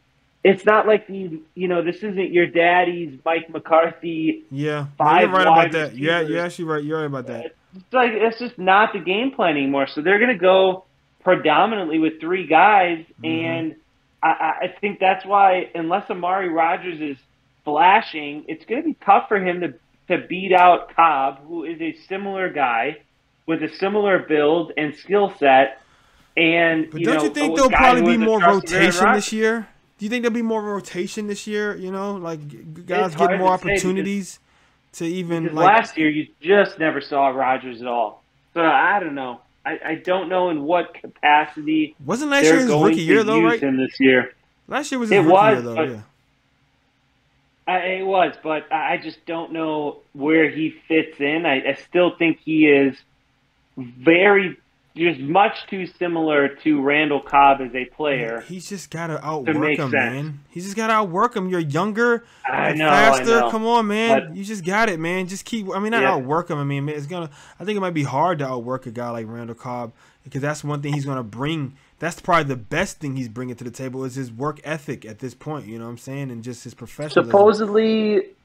It's not like this isn't your daddy's Mike McCarthy. Yeah, you're right about that. Yeah, you're actually right. You're right about that. It's just not the game plan anymore. So they're going to go predominantly with three guys, and I think that's why, unless Amari Rodgers is flashing, it's going to be tough for him to beat out Cobb, who is a similar guy with a similar build and skill set. But don't you think there'll probably be more rotation this year? Do you think there'll be more rotation this year? Like guys get more opportunities to even. Last year, you just never saw Rodgers at all. So I don't know. I don't know in what capacity. Wasn't last year his rookie year though, right? Him this year. Last year was his rookie year though. Yeah. It was, but I just don't know where he fits in. I still think he is just much too similar to Randall Cobb as a player. He's just got to outwork him, man. He's just got to outwork him. You're younger, faster. I know. Come on, man. You just got it, man. Just keep. Not outwork him. I think it might be hard to outwork a guy like Randall Cobb because that's one thing he's going to bring. That's probably the best thing he's bringing to the table is his work ethic at this point. You know what I'm saying? And just his professionalism.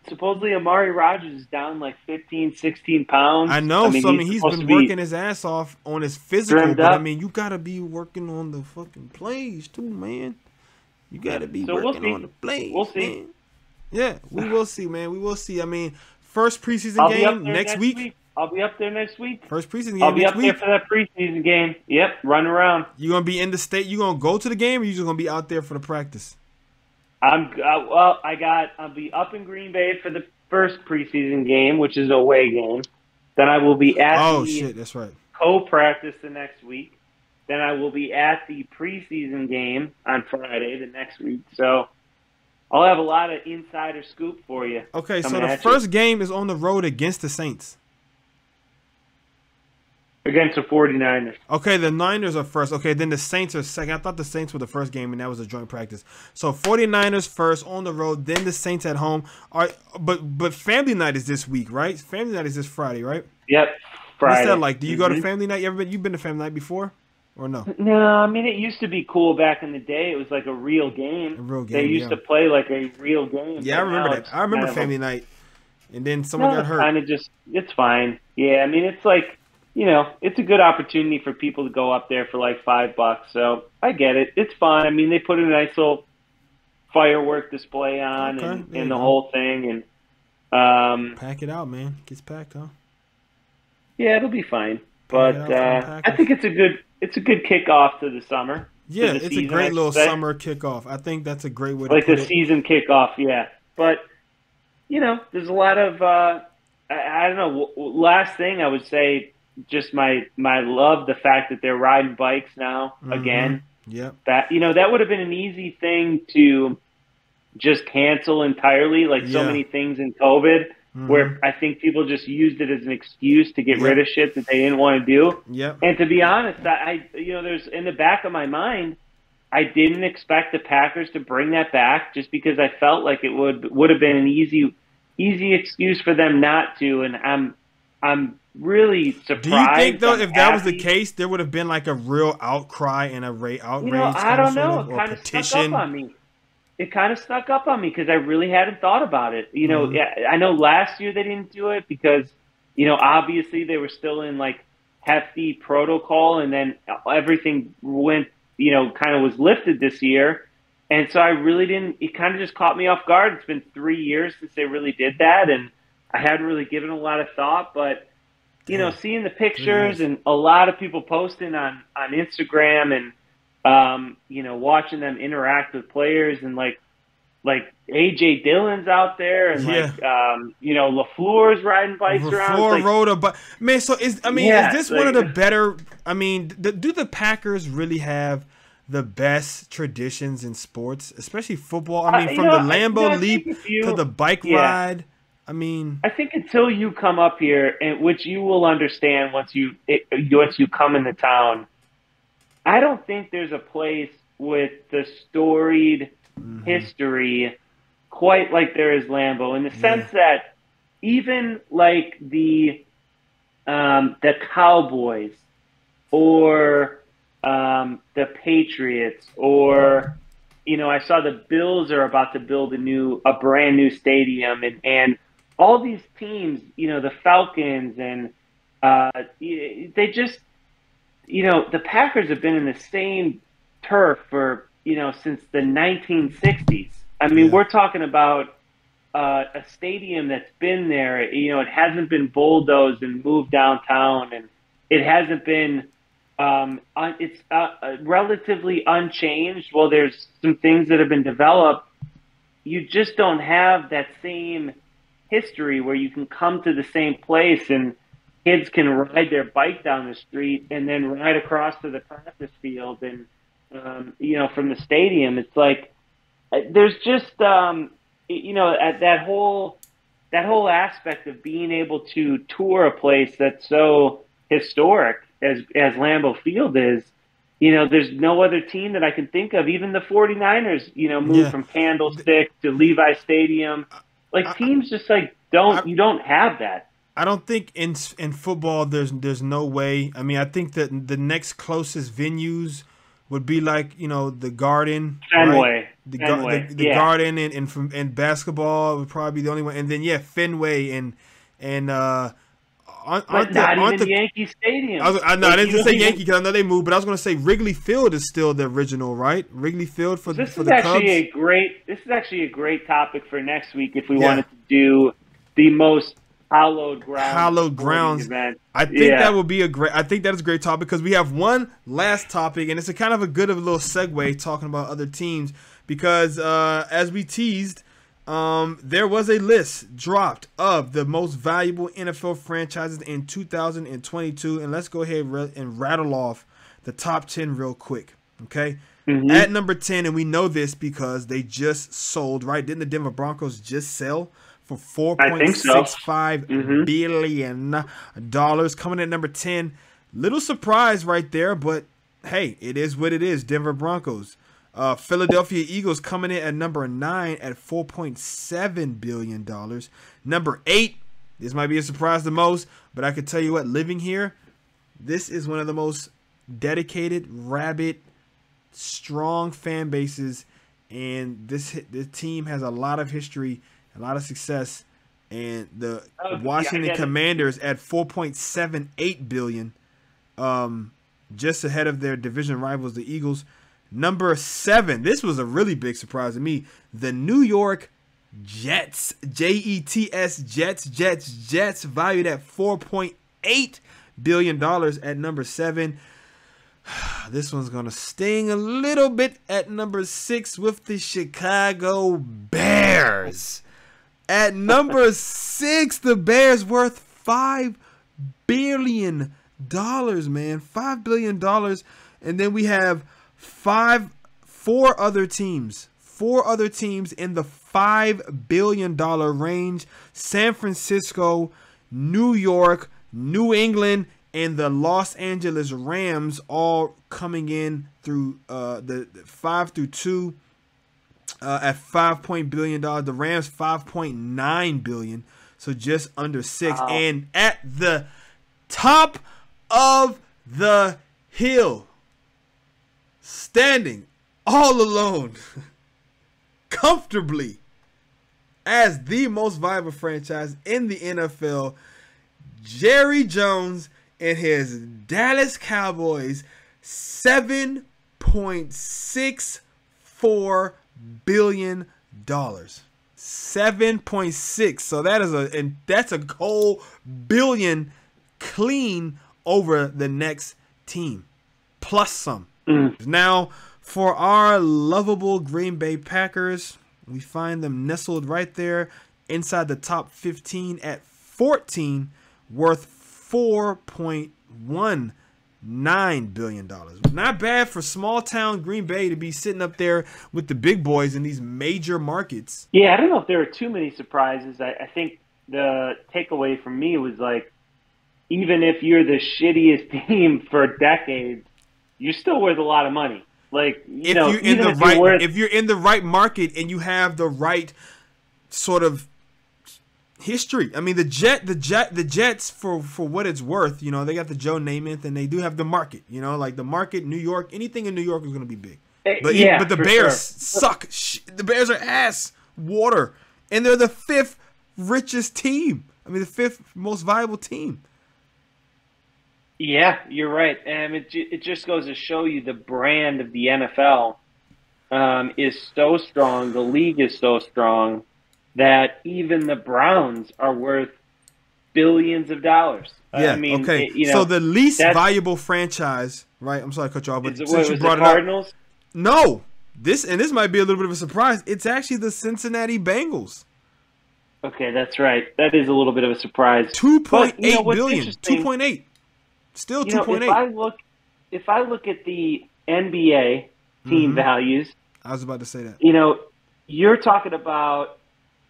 Supposedly Amari Rodgers is down like 15, 16 pounds. I know. He's been working his ass off on his physical. But, you got to be working on the fucking plays too, man. You got to be working on the plays. We'll see. Man. Yeah, we will see, man. We will see. First preseason game next week. I'll be up there next week. First preseason game I'll be next up week. there for that preseason game. Yep, run around. You gonna be in the state? You gonna go to the game, or you just gonna be out there for the practice? I'll be up in Green Bay for the first preseason game, which is an away game. Then I will be at that's right. Co-practice the next week. Then I will be at the preseason game on Friday the next week. So I'll have a lot of insider scoop for you. Okay, so the first game is on the road against the Saints. Against the 49ers. Okay, the Niners are first. Okay, then the Saints are second. I thought the Saints were the first game, and that was a joint practice. So 49ers first on the road, then the Saints at home. All right, but family night is this week, right? Family night is this Friday, right? Yep, Friday. What's that like? Do you go to family night? You've been to family night before, or no? No, it used to be cool back in the day. It was like a real game. They used to play like a real game. Yeah, I remember that. I remember family night, and then someone got hurt. It's fine. Yeah, it's like. It's a good opportunity for people to go up there for like $5. So I get it. It's fun. They put a nice little firework display on and the whole thing. And pack it out, man. Gets packed, huh? Yeah, it'll be fine. But I think it's a good kickoff to the summer. Yeah, it's a great little summer kickoff. I think that's a great way to put it. Like the season kickoff, yeah. But there's a lot of I don't know. Last thing I would say. Just my love the fact that they're riding bikes now again. Yep. That that would have been an easy thing to just cancel entirely, like so many things in COVID, where I think people just used it as an excuse to get rid of shit that they didn't want to do. Yep. And to be honest, there's in the back of my mind, I didn't expect the Packers to bring that back just because I felt like it would have been an easy excuse for them not to, and I'm really surprised. Do you think though, if that was the case, there would have been like a real outcry and a outrage? I don't know. It kind of snuck up on me. It kind of snuck up on me because I really hadn't thought about it. I know last year they didn't do it because obviously they were still in like hefty protocol, and then everything went kind of was lifted this year, and so I really didn't. It kind of just caught me off guard. It's been 3 years since they really did that, and I hadn't really given a lot of thought, but you know, seeing the pictures and a lot of people posting on Instagram and you know, watching them interact with players and like AJ Dillon's out there and you know, LaFleur's riding bikes around. LaFleur rode a bike. Man, so is this one of the better? I mean, do the Packers really have the best traditions in sports, especially football? I mean, from the Lambeau Leap to the bike ride. I mean, I think until you come up here, and which you will understand once you come into town, I don't think there's a place with the storied history quite like there is Lambeau, in the sense that even like the Cowboys or the Patriots, or you know, I saw the Bills are about to build a brand new stadium, and all these teams, you know, the Falcons and they just, you know, the Packers have been in the same turf for, you know, since the 1960s. I mean, we're talking about a stadium that's been there. You know, it hasn't been bulldozed and moved downtown, and it hasn't been. It's relatively unchanged. Well, there's some things that have been developed. You just don't have that same history where you can come to the same place and kids can ride their bike down the street and then ride across to the practice field and you know, from the stadium. It's like there's just you know, at that whole aspect of being able to tour a place that's so historic as Lambeau Field is. You know, there's no other team that I can think of. Even the 49ers, you know, moved from Candlestick to Levi Stadium. Like teams just like you don't have that. I don't think in football there's no way. I mean, I think that the next closest venues would be like, you know, the Garden, Fenway, right? the Garden, and basketball would probably be the only one, and then Fenway and not even Yankee Stadium. I didn't say Yankee because I know they moved, but I was going to say Wrigley Field is still the original, right? Wrigley Field for the Cubs. This is actually a great topic for next week if we wanted to do the most hallowed grounds event. I think that would be I think that is a great topic because we have one last topic, and it's a kind of a little segue talking about other teams because as we teased, there was a list dropped of the most valuable NFL franchises in 2022, and let's go ahead and rattle off the top 10 real quick, okay? At number 10, and we know this because they just sold, right? Didn't the Denver Broncos just sell for $4.65 billion? Coming at number 10, little surprise right there, but hey, it is what it is. Denver Broncos. Philadelphia Eagles coming in at number 9 at $4.7 billion. Number 8, this might be a surprise the most, but I can tell you what, living here, this is one of the most dedicated, rabid, strong fan bases, and this team has a lot of history, a lot of success, and the Washington Commanders at $4.78 billion, just ahead of their division rivals, the Eagles. Number 7, this was a really big surprise to me. The New York Jets, Jets, Jets, valued at $4.8 billion at number 7. This one's going to sting a little bit at number 6 with the Chicago Bears. At number 6, the Bears worth $5 billion, man. $5 billion. And then we have four other teams in the $5 billion range. San Francisco, New York, New England, and the Los Angeles Rams all coming in through the 5 through 2 at $5 billion. The Rams $5.9 billion, so just under 6. Wow. And at the top of the hill, standing all alone, comfortably, as the most valuable franchise in the NFL, Jerry Jones and his Dallas Cowboys, $7.64 billion. 7.6. So that's a whole billion clean over the next team, plus some. Now, for our lovable Green Bay Packers, we find them nestled right there inside the top 15 at 14, worth $4.19 billion. Not bad for small town Green Bay to be sitting up there with the big boys in these major markets. Yeah, I don't know if there were too many surprises. I think the takeaway from me was like, even if you're the shittiest team for decades, you're still worth a lot of money. Like, if you're in the right market and you have the right sort of history. I mean, the Jets for what it's worth, you know, they got the Joe Namath and they do have the market. You know, like the market, New York, anything in New York is going to be big. But the Bears suck. The Bears are ass water, and they're the 5th richest team. I mean, the 5th most valuable team. Yeah, you're right. And it just goes to show you the brand of the NFL is so strong. The league is so strong that even the Browns are worth billions of dollars. Yeah, I mean, okay. So the least valuable franchise, right? I'm sorry to cut you off, but since you brought it Cardinals? Up. No. This might be a little bit of a surprise. It's actually the Cincinnati Bengals. Okay, that's right. That is a little bit of a surprise. $2.8 billion. 2.8. Still 2.8. If I look at the NBA team values, I was about to say that. You know, you're talking about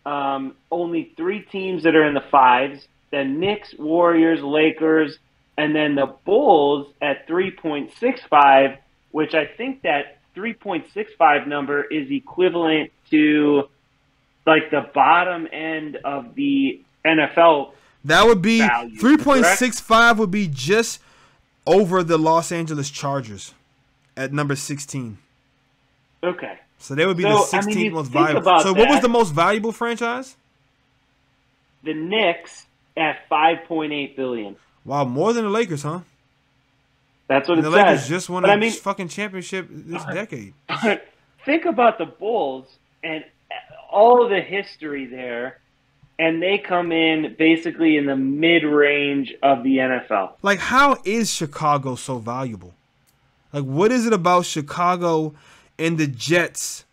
only 3 teams that are in the 5s: the Knicks, Warriors, Lakers, and then the Bulls at 3.65, which I think that 3.65 number is equivalent to like the bottom end of the NFL. That would be 3.65 would be just over the Los Angeles Chargers at number 16. Okay. So they would be the 16th most valuable. So what was the most valuable franchise? The Knicks at $5.8 billion. Wow, more than the Lakers, huh? That's what it says. The Lakers just won a fucking championship this decade. Think about the Bulls and all of the history there. And they come in basically in the mid-range of the NFL. Like, how is Chicago so valuable? Like, what is it about Chicago and the Jets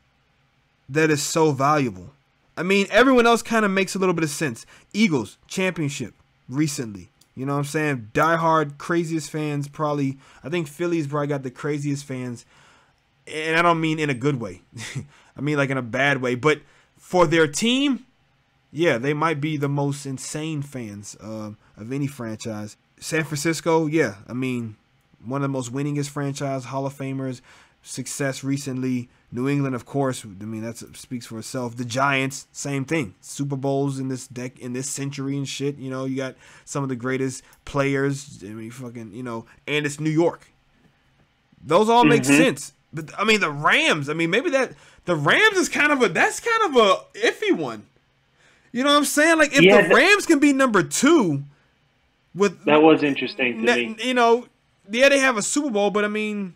that is so valuable? I mean, everyone else kind of makes a little bit of sense. Eagles, championship recently. You know what I'm saying? Diehard, craziest fans probably. I think Philly's probably got the craziest fans. And I don't mean in a good way. I mean like in a bad way. But for their team, yeah, they might be the most insane fans of any franchise. San Francisco, yeah, I mean, one of the most winningest franchise, Hall of Famers, success recently. New England, of course, I mean, that speaks for itself. The Giants, same thing. Super Bowls in this century and shit. You know, you got some of the greatest players. I mean, fucking, you know, and it's New York. Those all make sense. But, I mean, the Rams, I mean, maybe the Rams is kind of a iffy one. You know what I'm saying? Like, if the Rams can be number 2 with... That was interesting to me. You know, yeah, they have a Super Bowl, but I mean...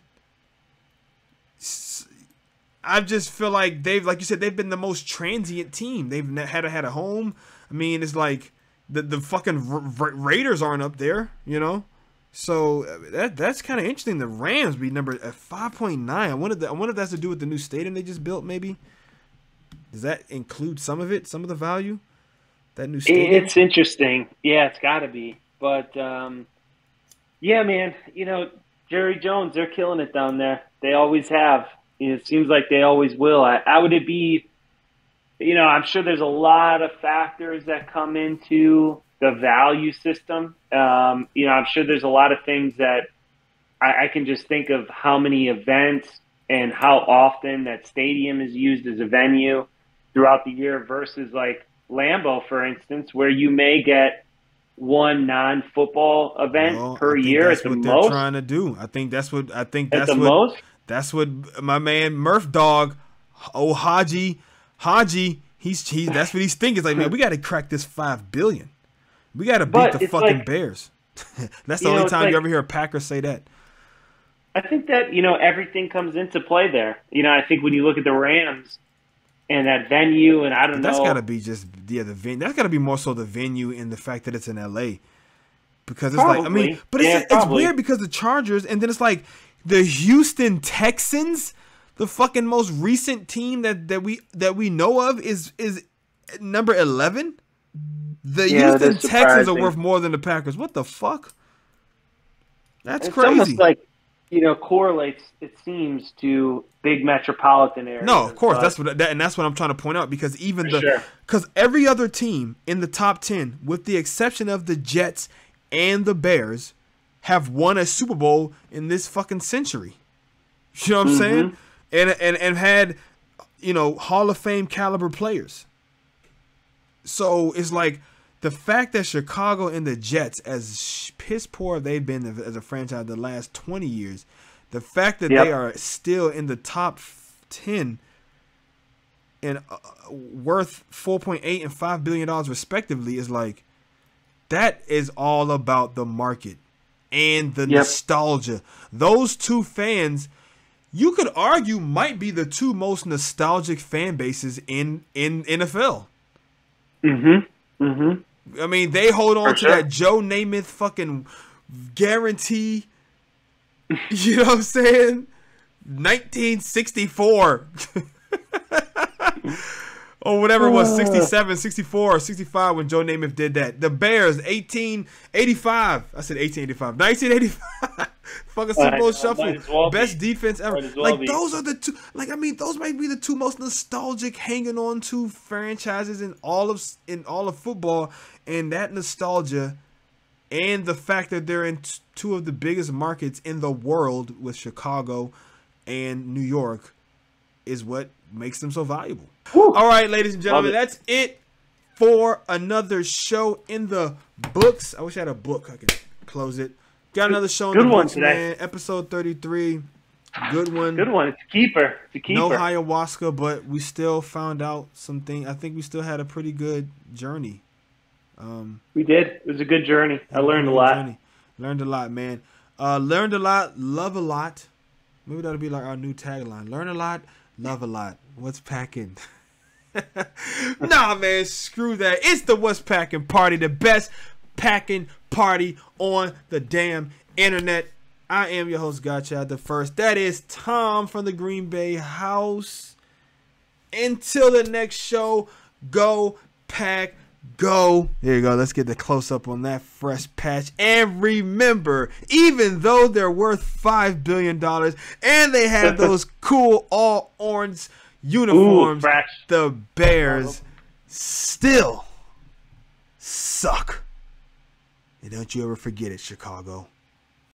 I just feel like like you said, they've been the most transient team. They've had a home. I mean, it's like the fucking Raiders aren't up there, you know? So that's kind of interesting. The Rams be number at 5.9. I wonder if that's to do with the new stadium they just built, maybe? Does that include some of it, some of the value? That new stadium? It's interesting. Yeah, it's got to be. But, yeah, man, you know, Jerry Jones, they're killing it down there. They always have. It seems like they always will. How would it be, you know, I'm sure there's a lot of factors that come into the value system. You know, I'm sure there's a lot of things that I can just think of how many events and how often that stadium is used as a venue throughout the year versus like Lambeau, for instance, where you may get one non-football event per year at the most. That's what they're trying to do. I think that's what That's what my man Murph Dog, Haji, that's what he's thinking. It's like, man, we got to crack this $5 billion. We got to beat the fucking Bears. That's the only time you ever hear a Packer say that. I think that, you know, everything comes into play there. You know, I think when you look at the Rams, and that venue, and I don't know. That's got to be just the venue. That's got to be more so the venue and the fact that it's in LA. Because it's Probably. like, I mean, but it's weird because the Chargers, and then it's like the Houston Texans, the fucking most recent team that we know of is number 11. The Houston Texans are worth more than the Packers. What the fuck? That's crazy. It's almost like, correlates, it seems, to big metropolitan areas. No, of course, that's what I'm trying to point out, because because every other team in the top 10, with the exception of the Jets and the Bears, have won a Super Bowl in this fucking century. You know what I'm saying? And had, Hall of Fame caliber players. So it's like the fact that Chicago and the Jets, as piss poor they've been as a franchise the last 20 years, the fact that they are still in the top 10 and worth $4.8 and $5 billion respectively is like, that is all about the market and the nostalgia. Those two fans, you could argue, might be the two most nostalgic fan bases in NFL. I mean, they hold on to that Joe Namath fucking guarantee. You know what I'm saying? 1964. Or whatever it was, 67, 64, or 65 when Joe Namath did that. The Bears, 1885. I said 1885. 1985. Fucking Super Bowl shuffle. Best defense ever. Like, those are the two. Like, I mean, those might be the two most nostalgic hanging on to franchises in all of football. And that nostalgia and the fact that they're in two of the biggest markets in the world with Chicago and New York is what makes them so valuable. Woo. All right, ladies and gentlemen, that's it for another show in the books. I wish I had a book. I could close it. Got another show in the books, man. Episode 33. Good one. Good one. It's a keeper. No ayahuasca, but we still found out something. I think we still had a pretty good journey. We did. It was a good journey. I learned a lot. Learned a lot, man. Learned a lot, love a lot. Maybe that'll be like our new tagline. Learn a lot, love a lot. What's packing? Nah, man, screw that. It's the What's Packing Party, the best packing party on the damn internet. I am your host, Godchild the First. That is Tom from the Green Bay house. Until the next show, go pack, go. There you go. Let's get the close up on that fresh patch. And remember, even though they're worth $5 billion and they have those cool all orange uniforms, the Bears still suck. And don't you ever forget it, Chicago.